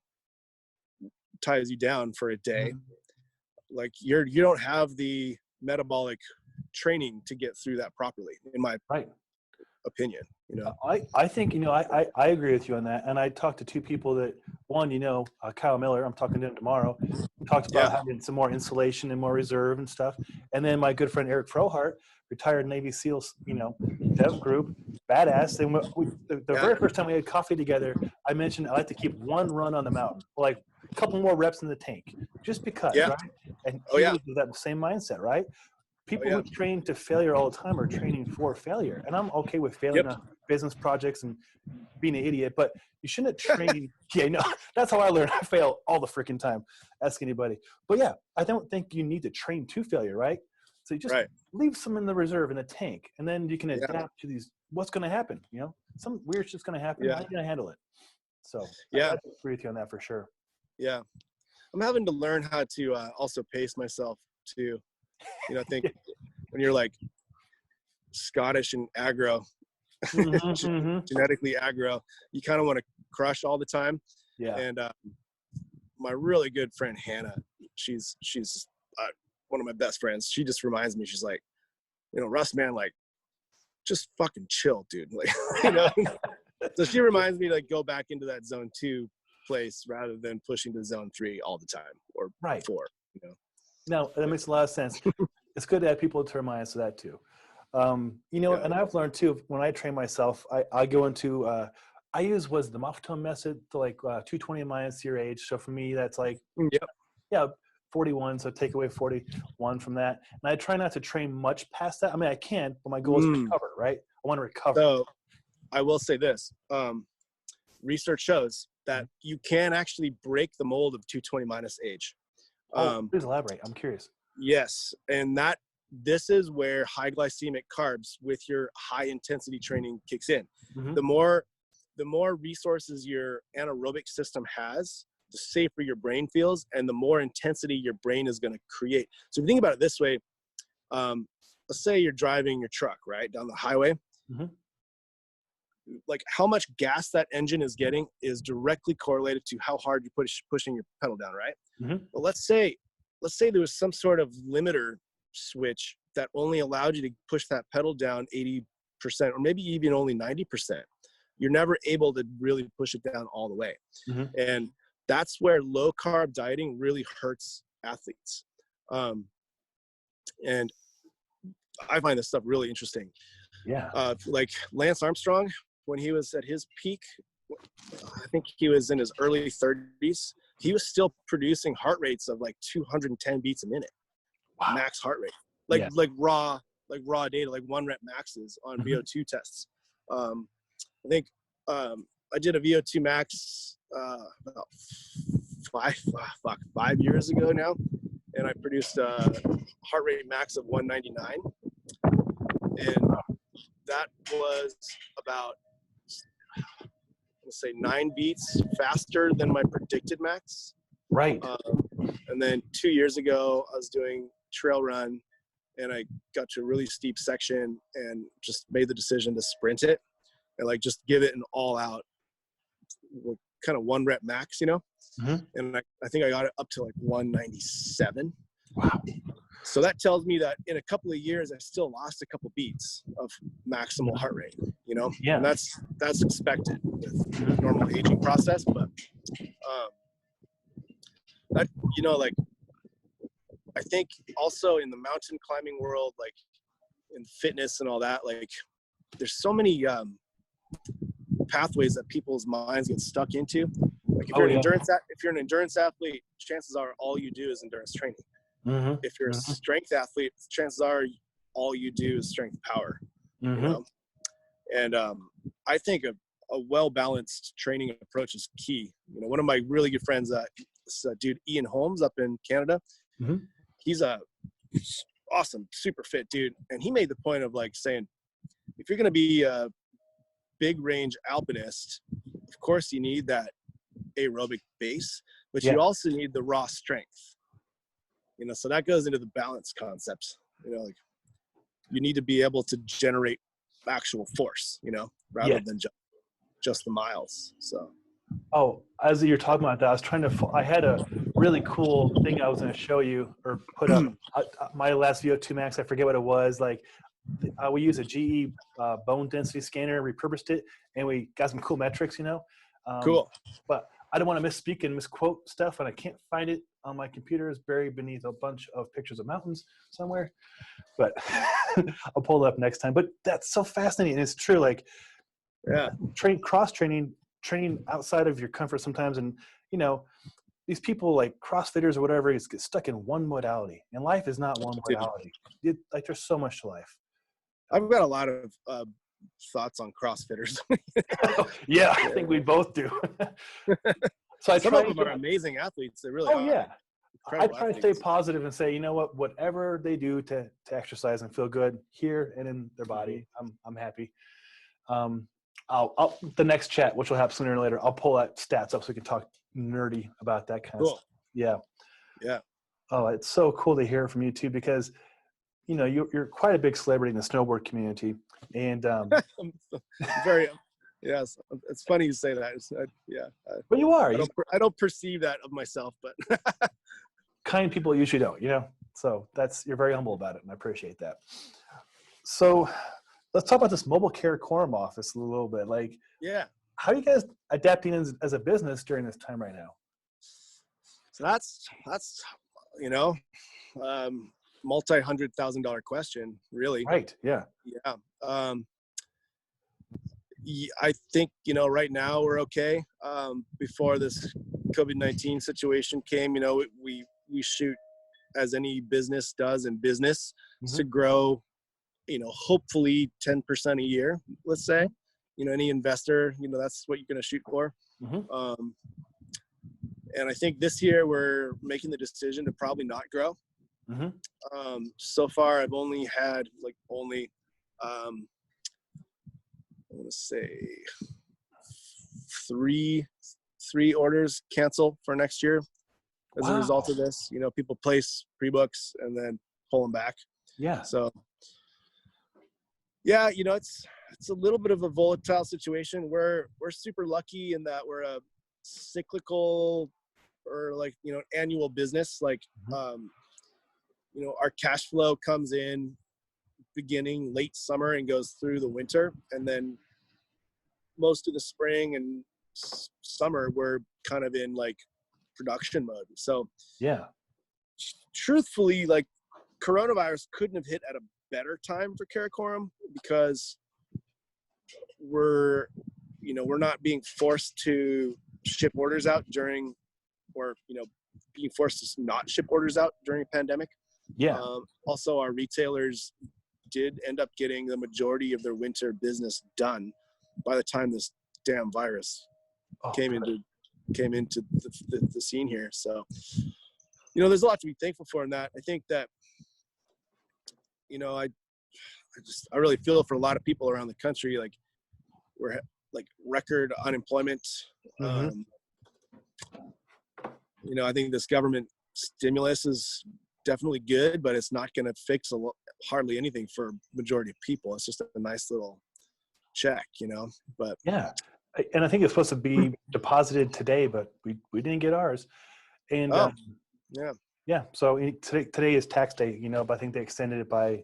ties you down for a day. Like you don't have the metabolic training to get through that properly, in my opinion. You know, I think, you know, I agree with you on that. And I talked to two people that, one, you know, Kyle Miller, I'm talking to him tomorrow, talked about having some more insulation and more reserve and stuff. And then my good friend Eric Frohart, retired Navy SEALs, you know, dev group, badass. And the very first time we had coffee together, I mentioned I like to keep one run on the mountain, like a couple more reps in the tank, just because, right? And he was that same mindset, right? People who train to failure all the time are training for failure. And I'm okay with failing on business projects and being an idiot, but you shouldn't train. That's how I learned. I fail all the freaking time. Ask anybody. But yeah, I don't think you need to train to failure, right? So you just leave some in the reserve in the tank, and then you can adapt to these. What's going to happen? You know, some weird shit's going to happen. How are you going to handle it? So I agree with you on that for sure. Yeah. I'm having to learn how to also pace myself too. You know, I think when you're like Scottish and aggro, genetically aggro, you kind of want to crush all the time. Yeah. And my really good friend Hannah, she's one of my best friends. She just reminds me, she's like, you know, Russ, man, like, just fucking chill, dude. Like, you know. So she reminds me to like go back into that zone 2 place rather than pushing to zone 3 all the time or 4. You know. No, that makes a lot of sense. It's good to have people to remind us of that too. You know, and I've learned too, when I train myself, I go into, I use the Vo2 method to like 220 minus your age. So for me, that's like, 41. So take away 41 from that. And I try not to train much past that. I mean, I can, but my goal is to recover, right? I want to recover. So I will say this, research shows that you can actually break the mold of 220 minus age. Please elaborate. I'm curious. Yes. And this is where high glycemic carbs with your high intensity training kicks in. The more resources your anaerobic system has, the safer your brain feels and the more intensity your brain is going to create. So if you think about it this way, let's say you're driving your truck, right, down the highway. Like how much gas that engine is getting is directly correlated to how hard you're pushing your pedal down, right? But let's say there was some sort of limiter switch that only allowed you to push that pedal down 80% or maybe even only 90%. You're never able to really push it down all the way. And that's where low carb dieting really hurts athletes. And I find this stuff really interesting. Like Lance Armstrong, when he was at his peak, I think he was in his early 30s, he was still producing heart rates of like 210 beats a minute. Max heart rate. Like raw data, like 1 rep maxes on Vo2 tests. I think I did a Vo2 Max about 5 years ago now, and I produced a heart rate max of 199, and that was about, let's say, 9 beats faster than my predicted max. Right. And then 2 years ago, I was doing trail run, and I got to a really steep section and just made the decision to sprint it and like just give it an all out kind of 1 rep max, you know? And I think I got it up to like 197. Wow. So that tells me that in a couple of years, I still lost a couple beats of maximal heart rate, you know? Yeah. And that's expected with normal aging process. But that, you know, like, I think also in the mountain climbing world, like in fitness and all that, like there's so many pathways that people's minds get stuck into. Like if you're an endurance athlete, chances are all you do is endurance training. If you're a strength athlete, chances are all you do is strength power. You know? And I think a well-balanced training approach is key. You know, one of my really good friends, this dude, Ian Holmes up in Canada. Mm-hmm. He's a awesome, super fit dude. And he made the point of like saying, if you're going to be a big range alpinist, of course you need that aerobic base, but you also need the raw strength, you know, so that goes into the balance concepts, you know, like you need to be able to generate actual force, you know, rather than just the miles. So. Oh, as you're talking about that, I was trying to, I had a really cool thing I was going to show you or put up. My last Vo2 Max, I forget what it was. Like, we use a GE bone density scanner, repurposed it, and we got some cool metrics, you know. Cool. But I don't want to misspeak and misquote stuff, and I can't find it on my computer. It's buried beneath a bunch of pictures of mountains somewhere. But I'll pull it up next time. But that's so fascinating. And it's true. Like, training outside of your comfort sometimes, and you know, these people like CrossFitters or whatever is get stuck in one modality, and life is not one modality. Like there's so much to life. I've got a lot of thoughts on CrossFitters. Yeah, I think we both do. So some of them are amazing athletes. They really are. Yeah. I try to stay positive and say, you know what, whatever they do to exercise and feel good here and in their body, I'm happy. I'll the next chat, which will happen sooner or later, I'll pull that stats up so we can talk nerdy about that kind of stuff. Yeah. Oh, it's so cool to hear from you too, because you know you're quite a big celebrity in the snowboard community, and very. Yes, it's funny you say that. But you are. I don't perceive that of myself, but kind people usually don't, you know. So you're very humble about it, and I appreciate that. So let's talk about this mobile Karakoram office a little bit. Like, how are you guys adapting as a business during this time right now? So that's you know, multi-$100,000 question, really. Right. Yeah. I think, you know, right now we're okay. Before this COVID-19 situation came, you know, we shoot as any business does in business to grow, you know, hopefully 10% a year, let's say. You know, any investor, you know, that's what you're going to shoot for. And I think this year we're making the decision to probably not grow. So far, I've only had I want to say three orders cancel for next year as a result of this. You know, people place pre-books and then pull them back. Yeah. So yeah, you know, it's a little bit of a volatile situation. We're super lucky in that we're a cyclical or like, you know, annual business. Like, you know, our cash flow comes in beginning late summer and goes through the winter, and then most of the spring and summer we're kind of in like production mode. So truthfully, like, coronavirus couldn't have hit at a better time for Karakoram, because we're not being forced to ship orders out during, or, you know, being forced to not ship orders out during a pandemic. Also, our retailers did end up getting the majority of their winter business done by the time this damn virus came into the scene here. So, you know, there's a lot to be thankful for in that. I think that, you know, I really feel for a lot of people around the country. Like, we're like record unemployment. You know, I think this government stimulus is definitely good, but it's not going to fix hardly anything for a majority of people. It's just a nice little check, you know. But and I think it's supposed to be deposited today, but we didn't get ours. And so today is tax day, you know, but I think they extended it by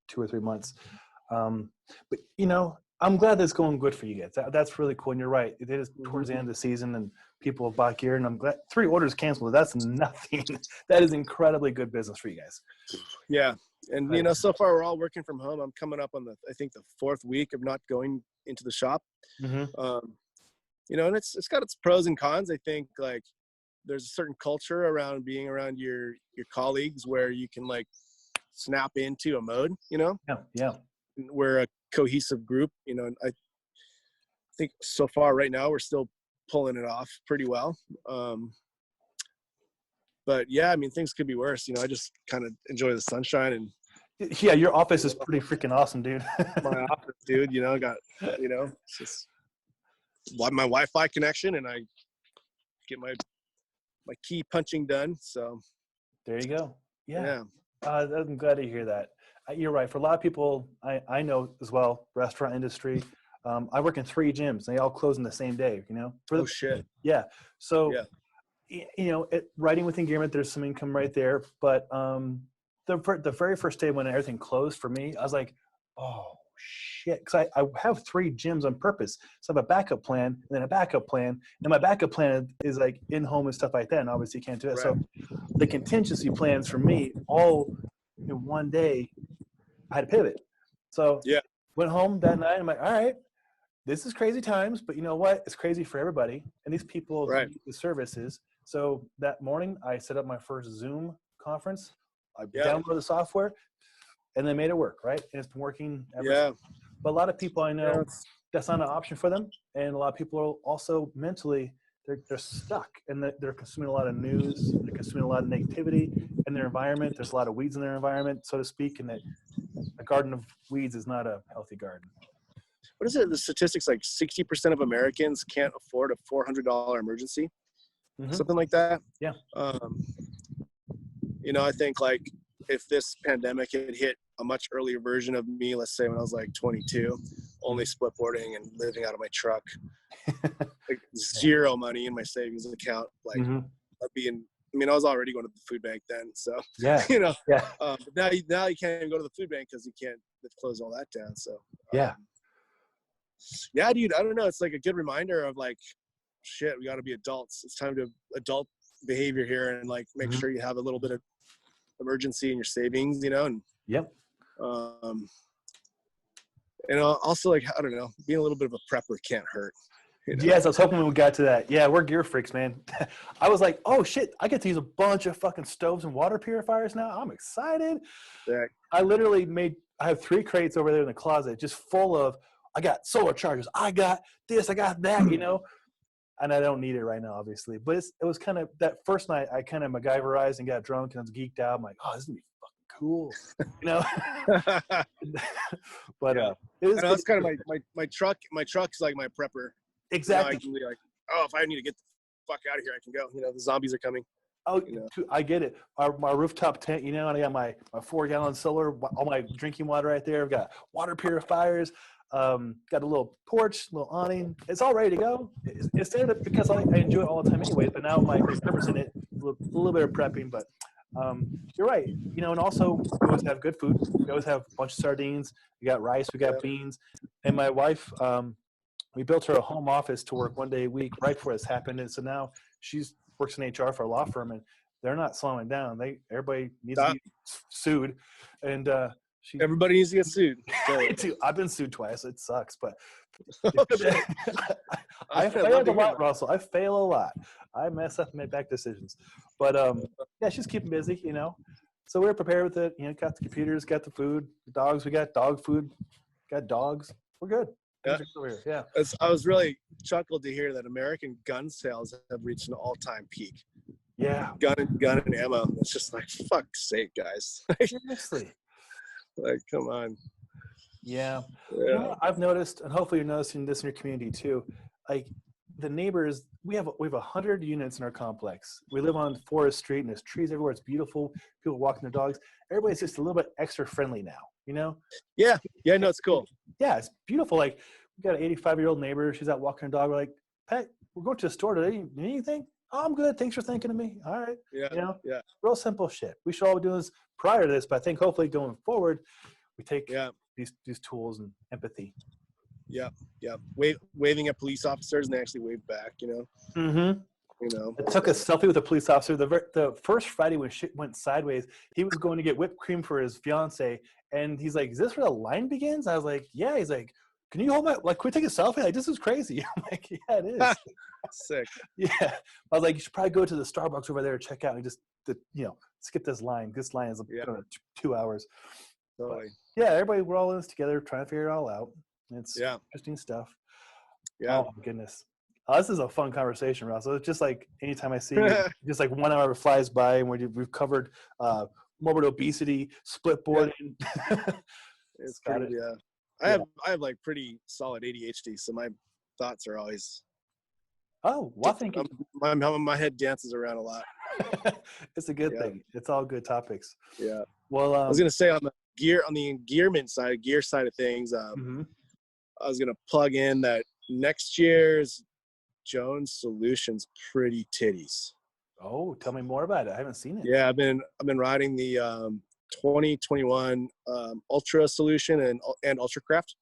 2 or 3 months. But you know, I'm glad that's going good for you guys. That's really cool. And you're right, it is towards the end of the season and people have bought gear, and I'm glad 3 orders canceled. That's nothing. That is incredibly good business for you guys. Yeah. And, you know, so far we're all working from home. I'm coming up on the 4th week of not going into the shop. You know, and it's got its pros and cons. I think, like, there's a certain culture around being around your colleagues where you can, like, snap into a mode, you know? We're a cohesive group, you know, and I think so far right now we're still pulling it off pretty well. But yeah, I mean, things could be worse. You know, I just kind of enjoy the sunshine and Yeah, your office is pretty freaking awesome, dude. my office, dude. You know, got, you know, it's just my Wi-Fi connection, and I get my key punching done. So There you go. yeah. I'm glad to hear that. You're right. For a lot of people, I know as well, restaurant industry. I work in 3 gyms. They all close on the same day. You know. Oh shit. Yeah. So, Yeah. you know, writing with Engearment, there's some income right there. But the very first day when everything closed for me, I was like, oh shit, because I have 3 gyms on purpose. So I have a backup plan and then a backup plan, and my backup plan is like in home and stuff like that. And obviously you can't do it. Right. So the contingency plans for me all in one day, I had to pivot. So yeah, went home that night. I'm like, all right, this is crazy times, but you know what? It's crazy for everybody. And these people right. who use the services. So that morning I set up my first Zoom conference. I downloaded the software and then made it work, right? And it's been working ever since. But a lot of people I know, that's not an option for them. And a lot of people are also mentally, they're stuck, and they're consuming a lot of news, they're consuming a lot of negativity in their environment. There's a lot of weeds in their environment, so to speak, and that a garden of weeds is not a healthy garden. What is it? The statistics, like 60% of Americans can't afford a $400 emergency, something like that. Yeah. You know, I think like if this pandemic had hit a much earlier version of me, let's say when I was like 22, only splitboarding and living out of my truck, like zero money in my savings account, like I mean, I was already going to the food bank then, so you know. But now you can't even go to the food bank because they've closed all that down. So yeah, dude, I don't know. It's like a good reminder of like, shit, we got to be adults. It's time to adult behavior here and like make sure you have a little bit of emergency in your savings, you know. And and also like, I don't know, being a little bit of a prepper can't hurt. You know? Yes, I was hoping we got to that. Yeah, we're gear freaks, man. I was like, oh shit, I get to use a bunch of fucking stoves and water purifiers now. I'm excited. Yeah. I have 3 crates over there in the closet just full of, I got solar chargers, I got this, I got that, you know. And I don't need it right now, obviously. But it was kind of, that first night, I kind of MacGyverized and got drunk and I was geeked out. I'm like, oh, this is going to be fucking cool, you know? But it's kind of my truck. My truck's like my prepper. Exactly. You know, I can be like, oh, if I need to get the fuck out of here, I can go. You know, the zombies are coming. Oh, you know? I get it. My rooftop tent, you know, and I got my 4-gallon solar, all my drinking water right there. I've got water purifiers. Got a little porch, little awning. It's all ready to go. It's there because I enjoy it all the time anyway, but now my purpose in it, a little bit of prepping, but you're right. You know, and also we always have good food. We always have a bunch of sardines. We got rice, we got beans. And my wife, we built her a home office to work one day a week right before this happened. And so now she works in HR for a law firm, and they're not slowing down. Everybody needs to be sued. And everybody needs to get sued. I've been sued twice. It sucks, but I failed a lot, Russell. I fail a lot. I mess up and make bad decisions. But yeah, she's keeping busy, you know. So we're prepared with it. You know, got the computers, got the food, the dogs. We got dog food, got dogs. We're good. Yeah. I was really chuckled to hear that American gun sales have reached an all-time peak. Yeah. Gun and ammo. It's just like, fuck's sake, guys. Seriously. Like, come on. Yeah. You know, I've noticed, and hopefully you're noticing this in your community too, like the neighbors, we have 100 units in our complex. We live on Forest Street and there's trees everywhere. It's beautiful. People walking their dogs. Everybody's just a little bit extra friendly now, you know? Yeah. Yeah, no, it's cool. Yeah, it's beautiful. Like, we got an 85-year-old neighbor. She's out walking her dog. We're like, Pat, we're going to the store today. You need anything? Oh, I'm good. Thanks for thinking of me. All right. Yeah. You know? Yeah. Real simple shit. We should all be doing this prior to this, but I think hopefully going forward, we take these tools and empathy. Yeah. Yeah. Waving at police officers and they actually wave back, you know? Mm-hmm. You know? I took a selfie with a police officer. The first Friday when shit went sideways, he was going to get whipped cream for his fiance. And he's like, is this where the line begins? I was like, yeah. He's like, can you hold my, like, can we take a selfie? Like, this is crazy. I'm like, yeah, it is. Sick. Yeah. I was like, you should probably go to the Starbucks over there and check out and just, you know, skip this line. This line is 2 hours. Totally. But, yeah, everybody, we're all in this together, trying to figure it all out. It's interesting stuff. Yeah. Oh, my goodness. Oh, this is a fun conversation, Ross. So it's just like anytime I see you, just like 1 hour flies by, and we've covered morbid obesity, split boarding. Yeah. It's pretty, yeah. I have like pretty solid ADHD, so my thoughts are always. Oh, well, I think my head dances around a lot. It's a good thing. It's all good topics. Yeah. Well, I was gonna say on the Engearment side, gear side of things, I was gonna plug in that next year's Jones Solutions pretty titties. Oh, tell me more about it. I haven't seen it. Yeah, I've been riding the 2021 Ultra Solution and Ultracraft,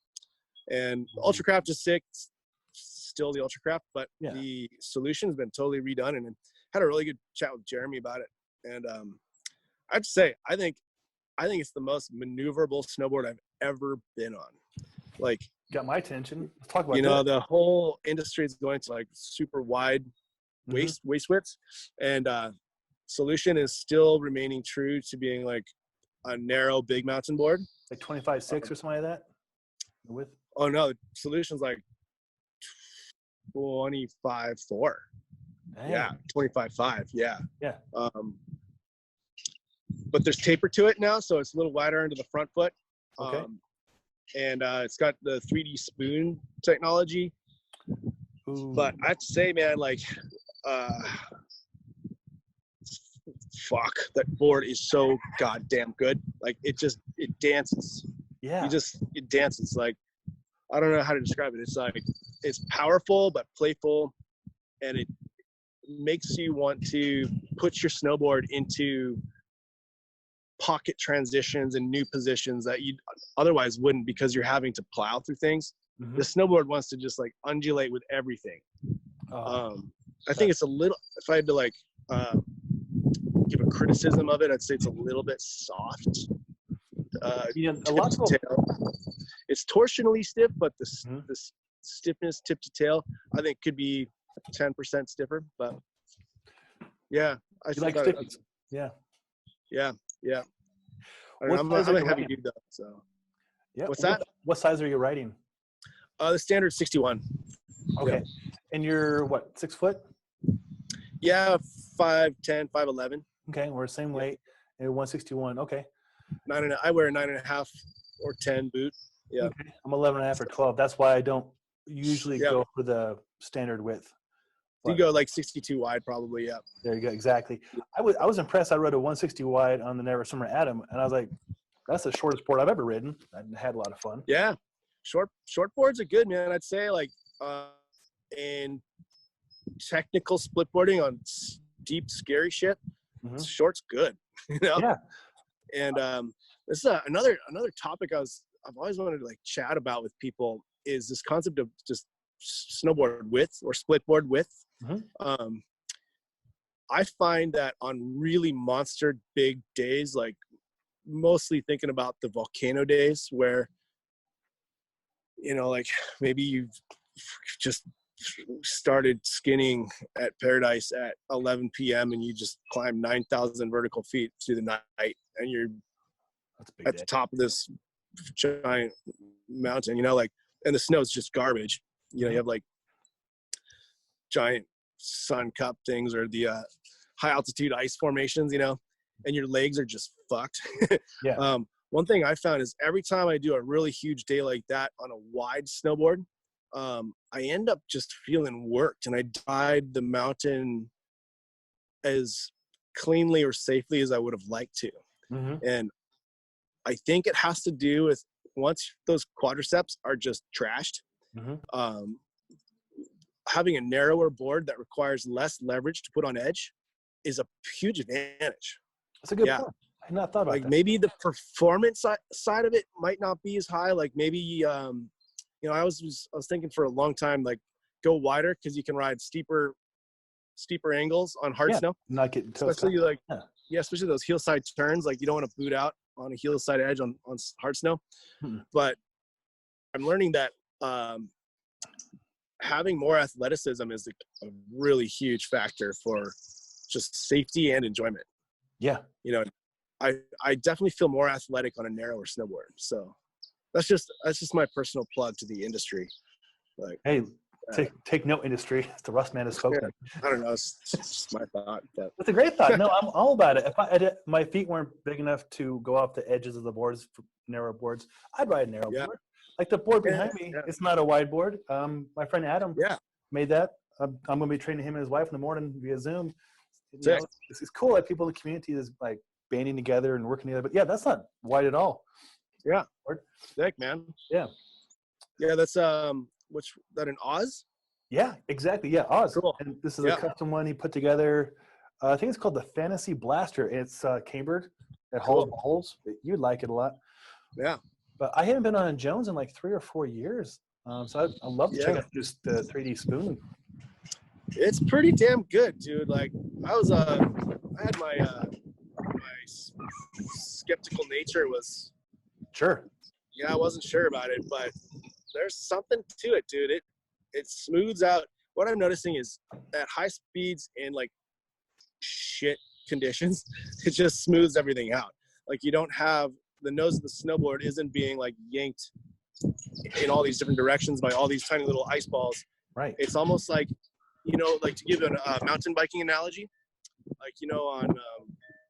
and Ultracraft is sick. It's still the Ultracraft, but the Solution has been totally redone, and had a really good chat with Jeremy about it. And I have to say, I think it's the most maneuverable snowboard I've ever been on. Like, got my attention. Let's talk about that. The whole industry is going to like super wide waist widths, and Solution is still remaining true to being like a narrow big mountain board, like 25.6 or something like that. With oh no, Solution's like 25.4. Yeah, 25.5. Yeah. But there's taper to it now, so it's a little wider into the front foot. Okay. And it's got the 3D spoon technology. Ooh. But I have to say, man, like, fuck, that board is so goddamn good. Like, it dances. Yeah. It dances. Like, I don't know how to describe it. It's like, it's powerful but playful, and it makes you want to put your snowboard into pocket transitions and new positions that you otherwise wouldn't, because you're having to plow through things. The snowboard wants to just like undulate with everything. I think it's a little, if I had to like give a criticism of it, I'd say it's a little bit soft. A lot of it's torsionally stiff, but the stiffness tip to tail, I think, could be 10% stiffer. But yeah, I like stiffness. Yeah. I'm a heavy dude though. So yeah. What's that? What size are you riding? The standard 61. Okay. Yeah. And you're what, 6 foot? Yeah, 5'10", 5'11". Okay, we're the same weight. And 161. Okay. I wear a 9.5 or 10 boot. Yeah. Okay. I'm 11.5 or 12. That's why I don't usually go for the standard width. You go like 62 wide, probably. Yeah. There you go. Exactly. I was impressed. I rode a 160 wide on the Never Summer Atom, and I was like, that's the shortest board I've ever ridden. I had a lot of fun. Yeah. Short boards are good, man. I'd say like in technical splitboarding on deep, scary shit, short's good. You know? Yeah. And this is another topic I've always wanted to like chat about with people, is this concept of just snowboard width or splitboard width. I find that on really monster big days, like mostly thinking about the volcano days where, like maybe you've just started skinning at Paradise at 11 p.m. and you just climbed 9,000 vertical feet through the night, and you're at the top of this giant mountain, and the snow's just garbage. You have like giant sun cup things or the high altitude ice formations, and your legs are just fucked. Yeah. One thing I found is every time I do a really huge day like that on a wide snowboard, I end up just feeling worked, and I ride the mountain as cleanly or safely as I would have liked to. And I think it has to do with, once those quadriceps are just trashed, having a narrower board that requires less leverage to put on edge is a huge advantage. That's a good point. I had not thought about like that. Maybe the performance side of it might not be as high. Like maybe, I was thinking for a long time, like go wider, because you can ride steeper angles on hard snow. Not getting especially especially those heel side turns. Like you don't want to boot out on a heel side edge on hard snow. But I'm learning that having more athleticism is a really huge factor for just safety and enjoyment. Yeah. I definitely feel more athletic on a narrower snowboard. So that's just my personal plug to the industry. Like, hey, Take note, industry. The Russman has spoken. I don't know. It's just my thought. But It's a great thought. No, I'm all about it. If my feet weren't big enough to go off the edges of the boards, narrow boards, I'd ride a narrow board. Like the board behind me, it's not a wide board. My friend Adam made that. I'm going to be training him and his wife in the morning via Zoom. You know, it's cool that people in the community is like banding together and working together. But yeah, that's not wide at all. Yeah. Sick, man. Yeah. Yeah, that's that in Oz? Yeah, exactly. Yeah, Oz. Cool. And this is a custom one he put together. I think it's called the Fantasy Blaster. It's cambered. It holds holes. You'd like it a lot. Yeah. But I haven't been on a Jones in like 3 or 4 years. So I'd love to check out this the 3D spoon. It's pretty damn good, dude. Like I had my skeptical nature was sure. Yeah, I wasn't sure about it, but there's something to it, dude. It smooths out. What I'm noticing is at high speeds and like shit conditions, it just smooths everything out. Like you don't have the nose of the snowboard isn't being like yanked in all these different directions by all these tiny little ice balls. Right. It's almost like, you know, like to give a mountain biking analogy, like, you know, on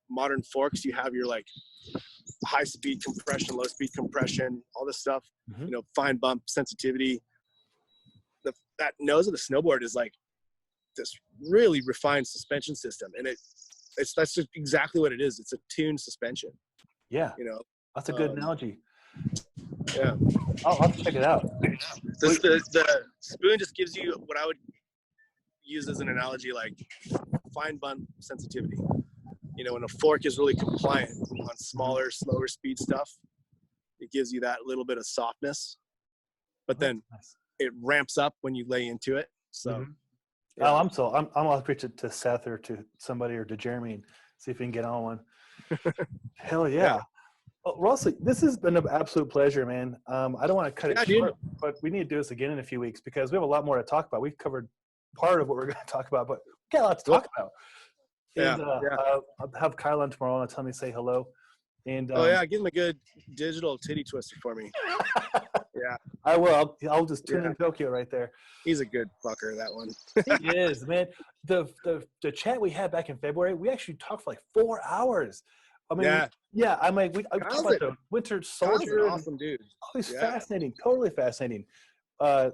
modern forks, you have your like high speed compression, low speed compression, all this stuff, you know, fine bump sensitivity. That nose of the snowboard is like this really refined suspension system. And that's just exactly what it is. It's a tuned suspension. Yeah. You know, that's a good analogy. Yeah. I'll have to check it out. The spoon just gives you what I would use as an analogy, like fine bump sensitivity. You know, when a fork is really compliant on smaller, slower speed stuff, it gives you that little bit of softness, but then it ramps up when you lay into it. So, I'm I'll reach it to Seth or to somebody or to Jeremy and see if we can get on one. Hell yeah. Well, Russell, this has been an absolute pleasure, man. I don't want to cut it short, but we need to do this again in a few weeks because we have a lot more to talk about. We've covered part of what we're going to talk about, but we got a lot to talk about. And I'll have Kyle on tomorrow and tell me say hello. And give him a good digital titty twister for me. Yeah, I will. I'll just tune in Tokyo right there. He's a good fucker, that one. He is, man. The chat we had back in February, we actually talked for like 4 hours. I mean, I'm like, we talked about the Winter Soldier. Awesome dude. Always fascinating, totally fascinating.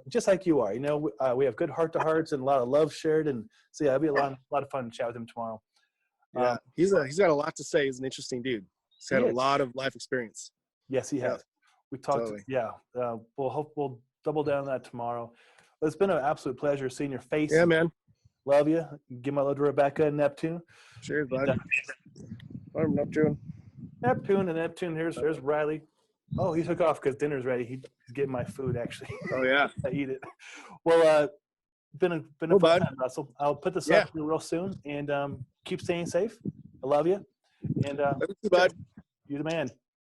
Just like you are, you know, we have good heart-to-hearts and a lot of love shared, and so it'll be a lot of fun to chat with him tomorrow. Yeah, he's got a lot to say. He's an interesting dude. He's had a lot of life experience. Yes, he has. We talked. Totally. We'll double down on that tomorrow. But it's been an absolute pleasure seeing your face. Yeah, man. Love you. Give my love to Rebecca and Neptune. Cheers, bud. I'm Neptune. Neptune. Here's Riley. Oh, he took off because dinner's ready. He's getting my food, actually. Oh, yeah. I eat it. Well, been a fun time, Russell. I'll put this up real soon, and keep staying safe. I love you. And love you, bud. You're the man.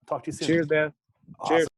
Talk to you soon. Cheers, man. Awesome. Cheers.